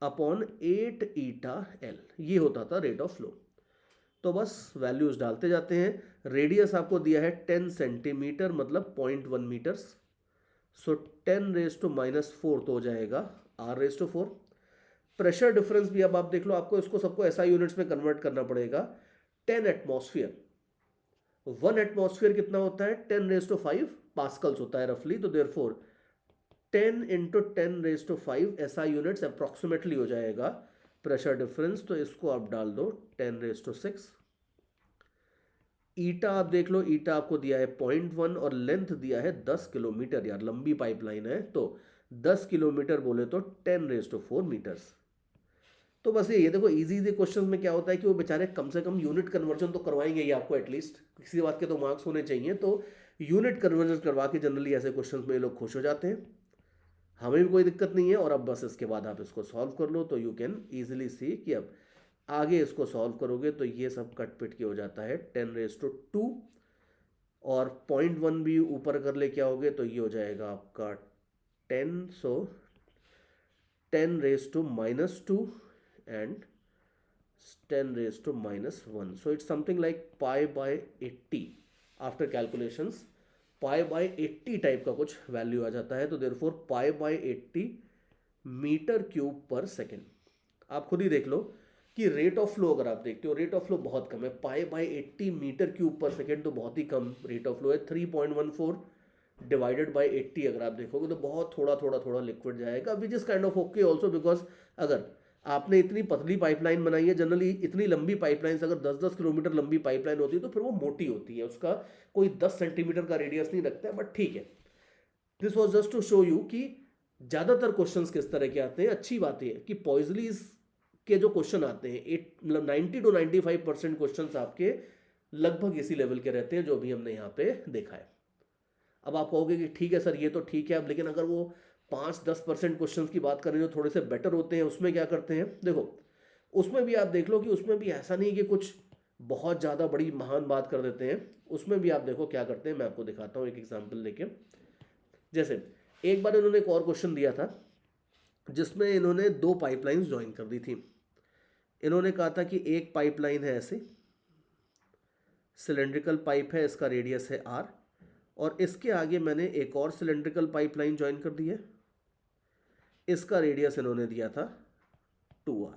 upon 8 eta L, ये होता था रेट ऑफ फ्लो। तो बस वैल्यूज डालते जाते हैं। रेडियस आपको दिया है 10 सेंटीमीटर मतलब 0.1 मीटर्स, सो 10⁻⁻⁴ तो हो जाएगा r⁴। प्रेशर डिफरेंस भी अब आप देख लो, आपको इसको सबको एसआई यूनिट्स में कन्वर्ट करना पड़ेगा। 10 एटमॉस्फेयर, 1 एटमॉस्फेयर कितना होता है, 10⁵ पास्कल्स होता है रफली, तो देयरफॉर 10 × 10⁵ एसआई यूनिट्स अप्रॉक्सीमेटली हो जाएगा प्रेशर डिफरेंस। तो इसको आप डाल दो 10⁶। ईटा आप देख लो, ईटा आपको दिया है 0.1 और लेंथ दिया है 10 किलोमीटर, यार लंबी पाइपलाइन है तो 10 किलोमीटर बोले तो 10⁴ मीटर्स। तो बस ये देखो इजी इजी क्वेश्चंस में क्या होता है कि वो बेचारे कम से कम यूनिट कन्वर्जन तो करवाएंगे ही आपको, एटलीस्ट किसी बात के तो मार्क्स होने चाहिए, तो यूनिट कन्वर्जन करवा के जनरली ऐसे क्वेश्चंस में ये लोग खुश हो जाते हैं। हमें भी कोई दिक्कत नहीं है। और अब बस इसके बाद आप इसको सॉल्व कर लो तो यू कैन ईजिली सी कि अब आगे इसको सॉल्व करोगे तो ये सब कट पिट के हो जाता है 10⁻², और 0.1 भी ऊपर कर ले क्या होगे तो ये हो जाएगा आपका 10, so 10⁻⁻² and 10⁻⁻1, so it's something like π/80 after calculations, π/80 type का कुछ वैल्यू आ जाता है। तो देयरफॉर π/80 मीटर क्यूब पर सेकेंड। आप खुद ही देख लो कि रेट ऑफ फ्लो अगर आप देखते हो, रेट ऑफ फ्लो बहुत कम है, π/80 मीटर क्यूब पर सेकेंड तो बहुत ही कम रेट ऑफ फ्लो है। 3.14 डिवाइडेड बाय 80 अगर आप देखोगे तो बहुत थोड़ा थोड़ा थोड़ा लिक्विड जाएगा, which is kind of okay also, because अगर आपने इतनी पतली पाइपलाइन बनाई है, जनरली इतनी लंबी पाइपलाइन अगर 10-10 किलोमीटर लंबी पाइपलाइन होती है तो फिर वो मोटी होती है, उसका कोई 10 सेंटीमीटर का रेडियस नहीं रखता है, बट ठीक है। This was just to show you कि ज्यादातर क्वेश्चंस किस तरह के आते हैं। अच्छी बात है कि पॉइजलीज के जो क्वेश्चन आते हैं 90 to 95% क्वेश्चन आपके लगभग इसी लेवल के रहते हैं जो भी हमने यहाँ पे देखा है। अब आप कहोगे कि ठीक है सर ये तो ठीक है, अब लेकिन अगर वो 5-10% क्वेश्चन की बात करें जो थोड़े से बेटर होते हैं, उसमें क्या करते हैं, देखो उसमें भी आप देख लो कि उसमें भी ऐसा नहीं कि कुछ बहुत ज़्यादा बड़ी महान बात कर देते हैं। उसमें भी आप देखो क्या करते हैं, मैं आपको दिखाता हूँ एक एग्जाम्पल लेके। जैसे एक बार इन्होंने एक और क्वेश्चन दिया था जिसमें इन्होंने दो पाइपलाइंस ज्वाइन कर दी थी। इन्होंने कहा था कि एक पाइपलाइन है ऐसे, सिलेंड्रिकल पाइप है, इसका रेडियस है आर, और इसके आगे मैंने एक और सिलेंड्रिकल पाइपलाइन ज्वाइन कर दी है, इसका रेडियस इन्होंने दिया था 2r।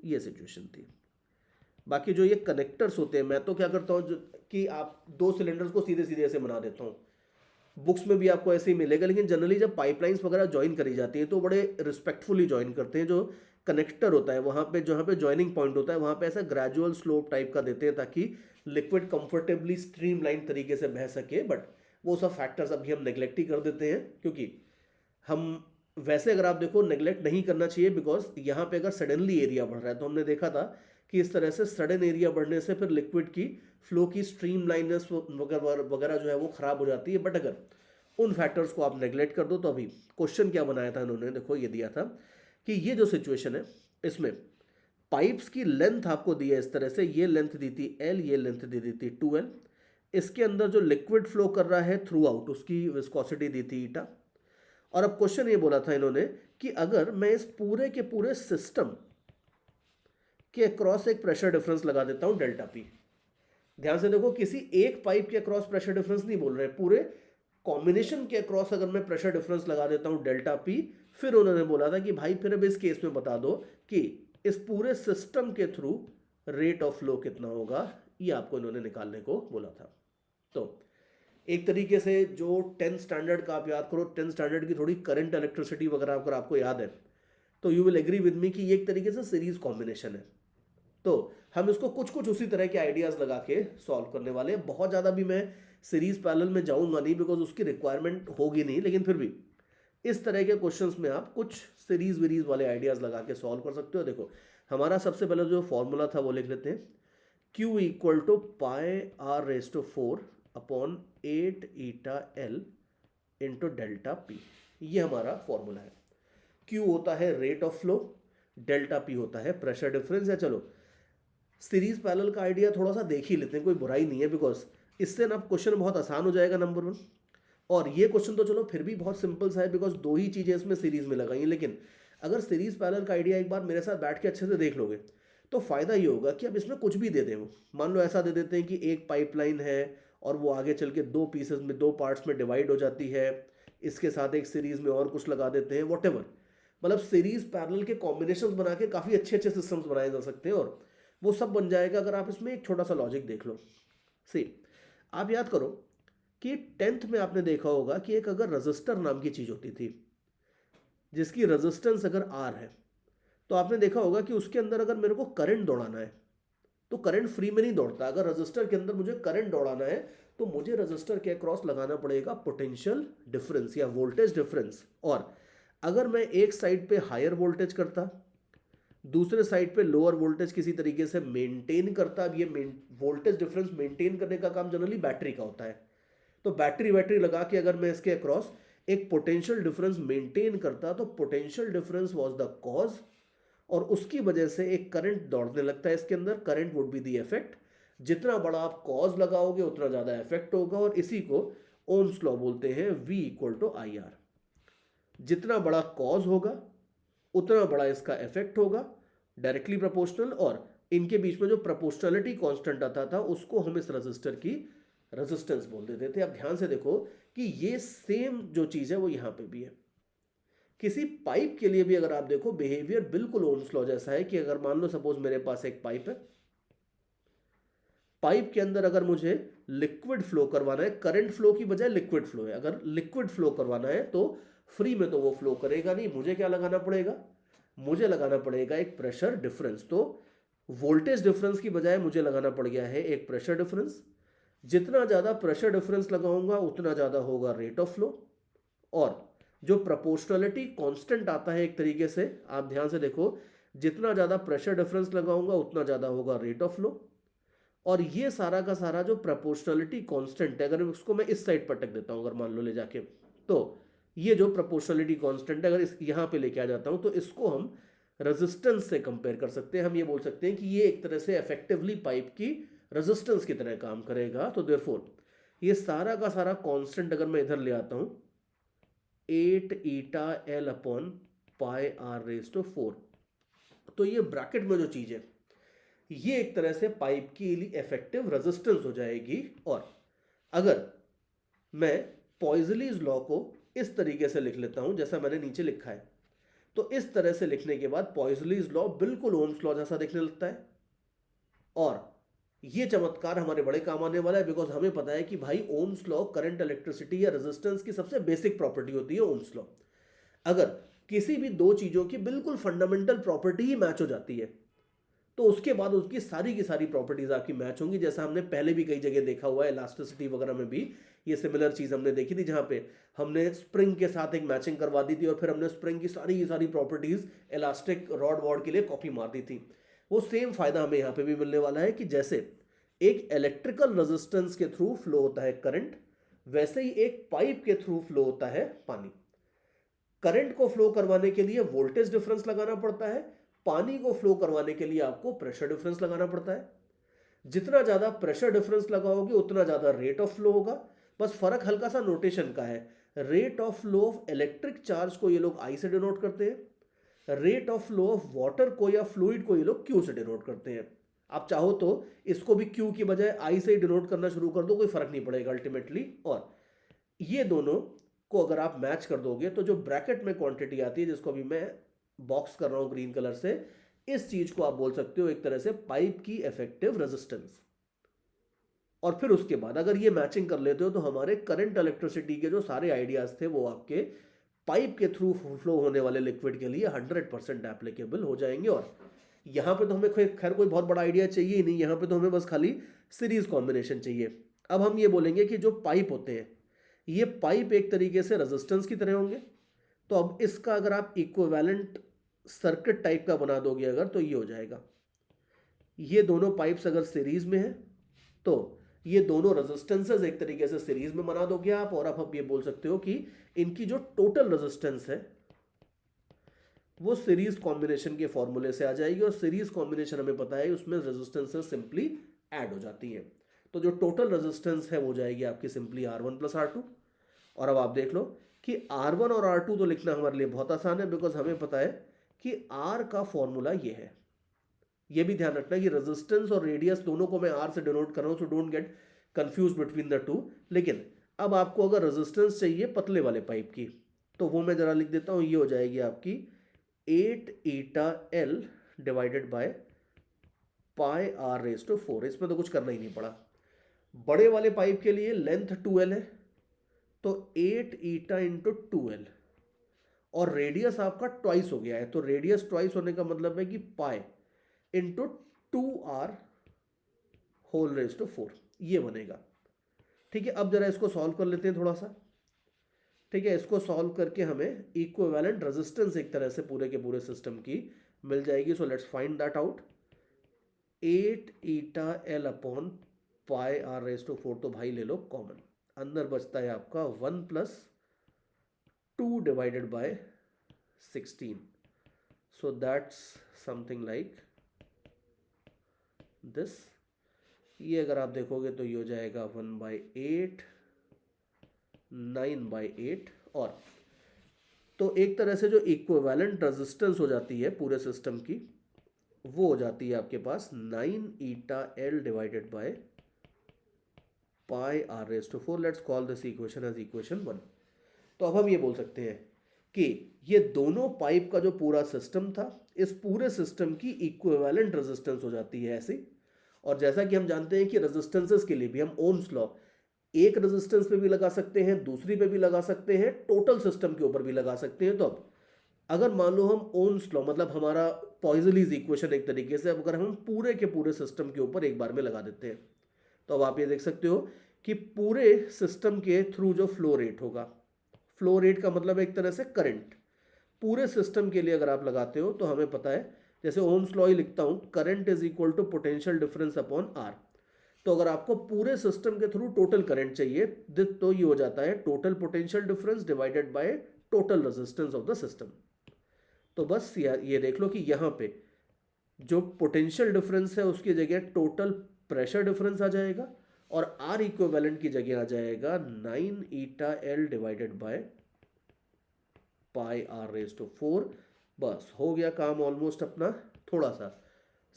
ये सिचुएशन थी। बाकी जो ये कनेक्टर्स होते हैं, मैं तो क्या करता हूँ कि आप दो सिलेंडर्स को सीधे सीधे ऐसे बना देता हूँ, बुक्स में भी आपको ऐसे ही मिलेगा, लेकिन जनरली जब पाइपलाइंस वगैरह ज्वाइन करी जाती हैं तो बड़े रिस्पेक्टफुली ज्वाइन करते हैं। जो कनेक्टर होता है वहाँ पे, जहाँ पे ज्वाइनिंग पॉइंट होता है वहाँ पे ऐसा ग्रेजुअल स्लोप टाइप का देते हैं ताकि लिक्विड कंफर्टेबली स्ट्रीमलाइन तरीके से बह सके। बट वो सब फैक्टर्स अभी हम नेग्लेक्ट ही कर देते हैं, क्योंकि हम वैसे अगर आप देखो नेग्लेक्ट नहीं करना चाहिए, बिकॉज यहाँ पे अगर सडनली एरिया बढ़ रहा है तो हमने देखा था कि इस तरह से सडन एरिया बढ़ने से फिर लिक्विड की फ्लो की स्ट्रीम लाइननेस वगैरह जो है वो खराब हो जाती है। बट अगर उन फैक्टर्स को आप नेग्लेक्ट कर दो तो अभी क्वेश्चन क्या बनाया था इन्होंने, देखो ये दिया था कि ये जो सिचुएशन है इसमें पाइप्स की लेंथ आपको दी है इस तरह से, ये लेंथ दी थी L, ये लेंथ दी थी 2L। इसके अंदर जो लिक्विड फ्लो कर रहा है थ्रू आउट उसकी विस्कोसिटी दी थी ईटा। और अब क्वेश्चन ये बोला था इन्होंने कि अगर मैं इस पूरे के पूरे सिस्टम के अक्रॉस एक प्रेशर डिफरेंस लगा देता हूं डेल्टा पी। ध्यान से देखो, किसी एक पाइप के अक्रॉस प्रेशर डिफरेंस नहीं बोल रहे, पूरे कॉम्बिनेशन के अक्रॉस अगर मैं प्रेशर डिफरेंस लगा देता हूं डेल्टा पी, फिर उन्होंने बोला था कि भाई फिर अब इस केस में बता दो कि इस पूरे सिस्टम के थ्रू रेट ऑफ फ्लो कितना होगा, ये आपको इन्होंने निकालने को बोला था। तो एक तरीके से जो 10th स्टैंडर्ड का आप याद करो, 10th स्टैंडर्ड की थोड़ी करंट इलेक्ट्रिसिटी वगैरह अगर आपको याद है तो you will agree with me कि ये एक तरीके से सीरीज कॉम्बिनेशन है। तो हम इसको कुछ कुछ उसी तरह के आइडियाज लगा के सॉल्व करने वाले हैं। बहुत ज़्यादा भी मैं सीरीज पैरेलल में जाऊंगा नहीं, बिकॉज उसकी रिक्वायरमेंट होगी नहीं, लेकिन फिर भी इस तरह के क्वेश्चंस में आप कुछ सीरीज वीरीज वाले आइडियाज लगा के सॉल्व कर सकते हो। देखो हमारा सबसे पहले जो फॉर्मूला था वो लिख लेते हैं, Q equal to pi R raise to 4 upon 8 eta L into delta P. ये हमारा फॉर्मूला है। Q होता है rate of flow, delta P होता है प्रेशर डिफरेंस। या चलो सीरीज पैरेलल का आइडिया थोड़ा सा देख ही लेते हैं, कोई बुराई नहीं है, बिकॉज इससे ना क्वेश्चन बहुत आसान हो जाएगा नंबर 1। और ये क्वेश्चन तो चलो फिर भी बहुत सिंपल सा है, बिकॉज दो ही चीज़ें इसमें सीरीज में लगाई हैं। लेकिन अगर सीरीज पैरेलल का आइडिया एक बार मेरे साथ बैठ के अच्छे से देख लोगे तो फायदा ये होगा कि अब इसमें कुछ भी दे दें। वो मान लो ऐसा दे देते हैं कि एक पाइपलाइन है और वो आगे चल के दो पीसेस में, दो पार्ट्स में डिवाइड हो जाती है, इसके साथ एक सीरीज में और कुछ लगा देते हैं, वॉट एवर। मतलब सीरीज पैरेलल के कॉम्बिनेशंस बना के काफ़ी अच्छे अच्छे सिस्टम्स बनाए जा सकते हैं, और वो सब बन जाएगा अगर आप इसमें एक छोटा सा लॉजिक देख लो। सी आप याद करो कि 10th में आपने देखा होगा कि एक अगर रजिस्टर नाम की चीज़ होती थी जिसकी रेजिस्टेंस अगर आर है, तो आपने देखा होगा कि उसके अंदर अगर मेरे को करंट दौड़ाना है तो करंट फ्री में नहीं दौड़ता। अगर रजिस्टर के अंदर मुझे करंट दौड़ाना है तो मुझे रजिस्टर के अक्रॉस लगाना पड़ेगा पोटेंशियल डिफरेंस या वोल्टेज डिफरेंस। और अगर मैं एक साइड पे हायर वोल्टेज करता, दूसरे साइड पे लोअर वोल्टेज किसी तरीके से मेंटेन करता, अब ये वोल्टेज डिफरेंस मेंटेन करने का काम जनरली बैटरी का होता है, तो बैटरी लगा के अगर मैं इसके अक्रॉस एक पोटेंशियल डिफरेंस मेंटेन करता तो potential difference was the cause, और उसकी वजह से एक करंट दौड़ने लगता है इसके अंदर। Current would be the effect. जितना बड़ा आप कॉज लगाओगे उतना ज़्यादा इफेक्ट होगा, और इसी को ओम्स लॉ बोलते हैं, V equal to I R. जितना बड़ा कॉज होगा उतना बड़ा इसका इफेक्ट होगा, डायरेक्टली प्रोपोर्शनल। और इनके बीच में जो प्रोपोर्शनलिटी कांस्टेंट आता था उसको हम इस रेजिस्टर की रेजिस्टेंस बोल देते थे। अब ध्यान से देखो कि ये सेम जो चीज़ है वो यहाँ पे भी है। किसी पाइप के लिए भी अगर आप देखो बिहेवियर बिल्कुल ओम्स लॉ जैसा है कि अगर मान लो सपोज मेरे पास एक पाइप है, पाइप के अंदर अगर मुझे लिक्विड फ्लो करवाना है, करंट फ्लो की बजाय लिक्विड फ्लो है, अगर लिक्विड फ्लो करवाना है तो फ्री में तो वो फ्लो करेगा नहीं, मुझे क्या लगाना पड़ेगा, मुझे लगाना पड़ेगा एक प्रेशर डिफरेंस। तो वोल्टेज डिफरेंस की बजाय मुझे लगाना पड़ गया है एक प्रेशर डिफरेंस। जितना ज़्यादा प्रेशर डिफरेंस लगाऊंगा उतना ज़्यादा होगा रेट ऑफ फ्लो, और जो प्रोपोर्शनलिटी कांस्टेंट आता है एक तरीके से, आप ध्यान से देखो, जितना ज़्यादा प्रेशर डिफरेंस लगाऊंगा उतना ज़्यादा होगा रेट ऑफ फ्लो। और ये सारा का सारा जो प्रोपोर्शनलिटी कांस्टेंट है, अगर उसको मैं इस साइड पर टक देता हूं, अगर मान लो ले जाके, तो ये जो प्रोपोर्शनलिटी कांस्टेंट है अगर इस यहां पे लेके आ जाता हूं, तो इसको हम रेजिस्टेंस से कंपेयर कर सकते हैं। हम ये बोल सकते हैं कि ये एक तरह से इफेक्टिवली पाइप की रेजिस्टेंस की तरह काम करेगा। तो देयरफॉर ये सारा का सारा कांस्टेंट अगर मैं इधर ले आता हूं, 8 eta L upon pi R raise to 4, तो ये ब्रैकेट में जो चीज है ये एक तरह से पाइप की इफेक्टिव रेजिस्टेंस हो जाएगी। और अगर मैं पॉइजलीज लॉ को इस तरीके से लिख लेता हूं जैसा मैंने नीचे लिखा है, तो इस तरह से लिखने के बाद पॉइजलीज लॉ बिल्कुल ओम्स लॉ जैसा दिखने लगता है। और ये चमत्कार हमारे बड़े काम आने वाला है, बिकॉज हमें पता है कि भाई ओम्स लॉ करंट, इलेक्ट्रिसिटी या रेजिस्टेंस की सबसे बेसिक प्रॉपर्टी होती है ओम्स लॉ। अगर किसी भी दो चीजों की बिल्कुल फंडामेंटल प्रॉपर्टी ही मैच हो जाती है तो उसके बाद उसकी सारी की सारी प्रॉपर्टीज आपकी मैच होंगी। जैसा हमने पहले भी कई जगह देखा हुआ है, इलास्टिसिटी वगैरह में भी ये सिमिलर चीज हमने देखी थी, जहां पे हमने स्प्रिंग के साथ एक मैचिंग करवा दी थी और फिर हमने स्प्रिंग की सारी प्रॉपर्टीज इलास्टिक रॉड वॉड के लिए कॉपी मार दी थी। वो सेम फायदा हमें यहाँ पे भी मिलने वाला है कि जैसे एक इलेक्ट्रिकल रेजिस्टेंस के थ्रू फ्लो होता है करंट, वैसे ही एक पाइप के थ्रू फ्लो होता है पानी। करंट को फ्लो करवाने के लिए वोल्टेज डिफरेंस लगाना पड़ता है, पानी को फ्लो करवाने के लिए आपको प्रेशर डिफरेंस लगाना पड़ता है। जितना ज्यादा प्रेशर डिफरेंस लगाओगे उतना ज्यादा रेट ऑफ फ्लो होगा। बस फर्क हल्का सा नोटेशन का है। Rate of flow of electric charge को ये लोग आई से डिनोट करते हैं, rate of flow of water को या फ्लूइड को ये लोग क्यू से डिनोट करते हैं। आप चाहो तो इसको भी क्यू की बजाय आई से ही डिनोट करना शुरू कर दो, कोई फर्क नहीं पड़ेगा अल्टीमेटली। और ये दोनों को अगर आप मैच कर दोगे तो जो ब्रैकेट में क्वांटिटी आती है, जिसको अभी मैं बॉक्स कर रहा हूं ग्रीन कलर से, इस चीज को आप बोल सकते हो एक तरह से पाइप की इफेक्टिव रेजिस्टेंस। और फिर उसके बाद अगर ये मैचिंग कर लेते हो तो हमारे करंट, इलेक्ट्रिसिटी के जो सारे आइडियाज थे वो आपके पाइप के थ्रू फ्लो होने वाले लिक्विड के लिए 100% एप्लीकेबल हो जाएंगे। और यहां पे तो हमें खैर कोई बहुत बड़ा आइडिया चाहिए ही नहीं, यहां पे तो हमें बस खाली सीरीज कॉम्बिनेशन चाहिए। अब हम ये बोलेंगे कि जो पाइप होते हैं, ये पाइप एक तरीके से रेजिस्टेंस की तरह होंगे। तो अब इसका अगर आप इक्विवेलेंट सर्किट टाइप का बना दोगे अगर, तो ये हो जाएगा, ये दोनों पाइप्स अगर सीरीज में है तो ये दोनों रेजिस्टेंसेस एक तरीके से सीरीज में बना दोगे आप। और आप ये बोल सकते हो कि इनकी जो टोटल रेजिस्टेंस है वो सीरीज कॉम्बिनेशन के फॉर्मूले से आ जाएगी। और सीरीज कॉम्बिनेशन हमें पता है उसमें रेजिस्टेंसेस सिंपली ऐड हो जाती हैं। तो जो टोटल रेजिस्टेंस है वो जाएगी आपकी सिंपली R1 प्लस R2। और अब आप देख लो कि R1 और R2 तो लिखना हमारे लिए बहुत आसान है, बिकॉज हमें पता है कि R का फॉर्मूला ये है। ये भी ध्यान रखना कि रेजिस्टेंस और रेडियस दोनों को मैं R से डिनोट कर रहा हूं, so don't get confuse between the two. लेकिन अब आपको अगर रेजिस्टेंस चाहिए पतले वाले पाइप की, तो वो मैं जरा लिख देता हूं, ये हो जाएगी आपकी 8 eta L divided by pi R raise to 4। इसमें तो कुछ करना ही नहीं पड़ा। बड़े वाले पाइप के लिए लेंथ 2L है, तो 8 ईटा इंटू 2L, और रेडियस आपका ट्वाइस हो गया है। तो रेडियस ट्वाइस होने का मतलब है कि pi into 2R whole raise to 4, ये बनेगा। ठीक है, अब जरा इसको सॉल्व कर लेते हैं थोड़ा सा। ठीक है, इसको सॉल्व करके हमें इक्विवेलेंट रेजिस्टेंस एक तरह से पूरे के पूरे सिस्टम की मिल जाएगी। So let's find that out. 8 eta L upon pi R raise to 4, तो भाई ले लो कॉमन, अंदर बचता है आपका 1 plus 2 divided by 16। So that's something like this. ये अगर आप देखोगे तो ये हो जाएगा 1/8, 9/8। और तो एक तरह से जो इक्विवेलेंट रेजिस्टेंस हो जाती है पूरे सिस्टम की, वो हो जाती है आपके पास 9 eta L divided by pi R raise to 4। Let's call this equation as equation 1। तो अब हम ये बोल सकते हैं कि ये दोनों पाइप का जो पूरा सिस्टम था, इस पूरे सिस्टम की इक्विवेलेंट रेजिस्टेंस हो जाती है ऐसे। और जैसा कि हम जानते हैं कि रेजिस्टेंसेस के लिए भी हम ओम्स लॉ एक रेजिस्टेंस पे भी लगा सकते हैं, दूसरी पे भी लगा सकते हैं, टोटल सिस्टम के ऊपर भी लगा सकते हैं। तो अब अगर मान लो हम ओम्स लॉ, मतलब हमारा पॉइजलीज इक्वेशन एक तरीके से, अगर हम पूरे के पूरे सिस्टम के ऊपर एक बार में लगा देते हैं, तो अब आप ये देख सकते हो कि पूरे सिस्टम के थ्रू जो फ्लो रेट होगा, फ्लो रेट का मतलब एक तरह से करंट, पूरे सिस्टम के लिए अगर आप लगाते हो तो हमें पता है, जैसे ओम्स लॉ ही लिखता हूं, current is equal to potential difference upon R. तो अगर आपको पूरे सिस्टम के थ्रू टोटल करंट चाहिए तो ये हो जाता है total potential difference divided by total resistance of the system. तो बस ये देख लो कि यहाँ पे जो पोटेंशियल डिफरेंस है उसकी जगह टोटल प्रेशर डिफरेंस आ जाएगा और आर इक्विवेलेंट की जगह आ जाएगा 9 eta L divided by pi R raise to 4। बस हो गया काम ऑलमोस्ट अपना। थोड़ा सा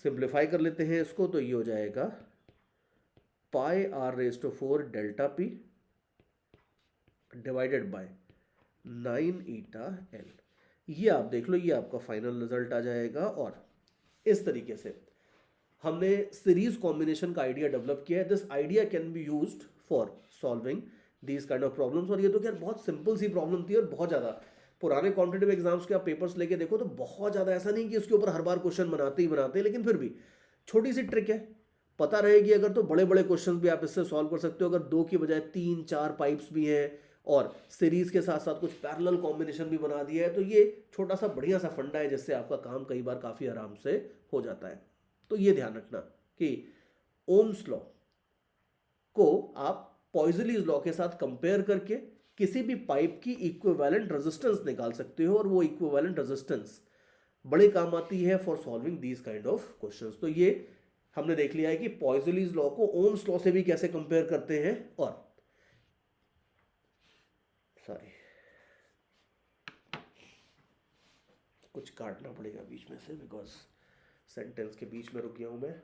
सिंप्लीफाई कर लेते हैं इसको, तो ये हो जाएगा pi R raise to 4 delta P divided by 9 eta L. ये आप देख लो, ये आपका फाइनल रिजल्ट आ जाएगा। और इस तरीके से हमने सीरीज कॉम्बिनेशन का आइडिया डेवलप किया है। This idea can be used for solving these kind of problems. और ये तो यार बहुत सिंपल सी प्रॉब्लम थी और बहुत ज़्यादा पुराने कॉम्पिटेटिव एग्जाम्स के आप पेपर्स लेके देखो तो बहुत ज़्यादा ऐसा नहीं कि उसके ऊपर हर बार क्वेश्चन बनाते ही बनाते हैं, लेकिन फिर भी छोटी सी ट्रिक है, पता रहेगी अगर तो बड़े बड़े क्वेश्चंस भी आप इससे सॉल्व कर सकते हो। अगर 2 की बजाय 3-4 पाइप्स भी हैं और सीरीज के साथ साथ कुछ पैरेलल कॉम्बिनेशन भी बना दिया है, तो ये छोटा सा बढ़िया सा फंडा है जिससे आपका काम कई बार काफ़ी आराम से हो जाता है। तो ये ध्यान रखना कि ओम्स लॉ को आप पॉइजलीज लॉ के साथ कंपेयर करके किसी भी पाइप की इक्विवेलेंट रेजिस्टेंस निकाल सकते हो और वो इक्विवेलेंट रेजिस्टेंस बड़े काम आती है for solving these kind of questions. तो ये हमने देख लिया है कि पॉइजलीज लॉ को ओम्स लॉ से भी कैसे कंपेयर करते हैं। और सॉरी, कुछ काटना पड़ेगा बीच में से बिकॉज सेंटेंस के बीच में रुक गया हूं मैं।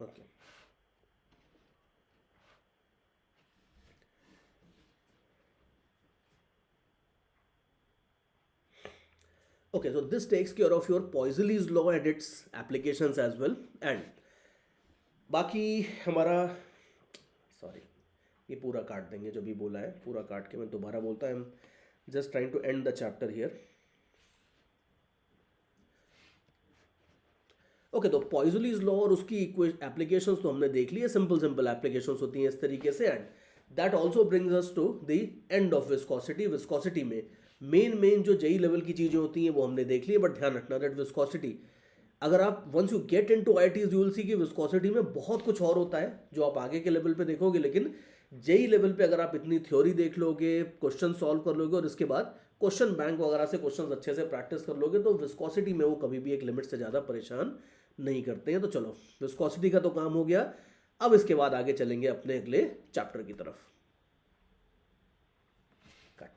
Okay, okay, so this takes care of your Poiseuille's law and its applications as well. And बाकी हमारा, सॉरी, ये पूरा काट देंगे जो भी बोला है, पूरा काट के मैं दोबारा बोलता हूँ। Just trying to end the chapter here. Okay, तो पॉइजलीज लॉ और उसकी एप्लीकेशंस तो हमने देख ली है, सिंपल सिंपल एप्लीकेशंस होती हैं इस तरीके से। And that also brings us to the end of viscosity. Viscosity में मेन जो जेई लेवल की चीज़ें होती हैं वो हमने देख ली है, बट ध्यान रखना दैट विस्कोसिटी, अगर आप once you get into IITs you will see कि विस्कोसिटी में बहुत कुछ और होता है जो आप आगे के लेवल पे देखोगे। लेकिन जेई लेवल पे अगर आप इतनी थ्योरी देख लोगे, क्वेश्चन सॉल्व कर लोगे और इसके बाद क्वेश्चन बैंक वगैरह से क्वेश्चन अच्छे से प्रैक्टिस कर लोगे, तो विस्कोसिटी में वो कभी भी एक लिमिट से ज़्यादा परेशान नहीं करते हैं। तो चलो, विस्कोसिटी का तो काम हो गया। अब इसके बाद आगे चलेंगे अपने अगले चैप्टर की तरफ। कट।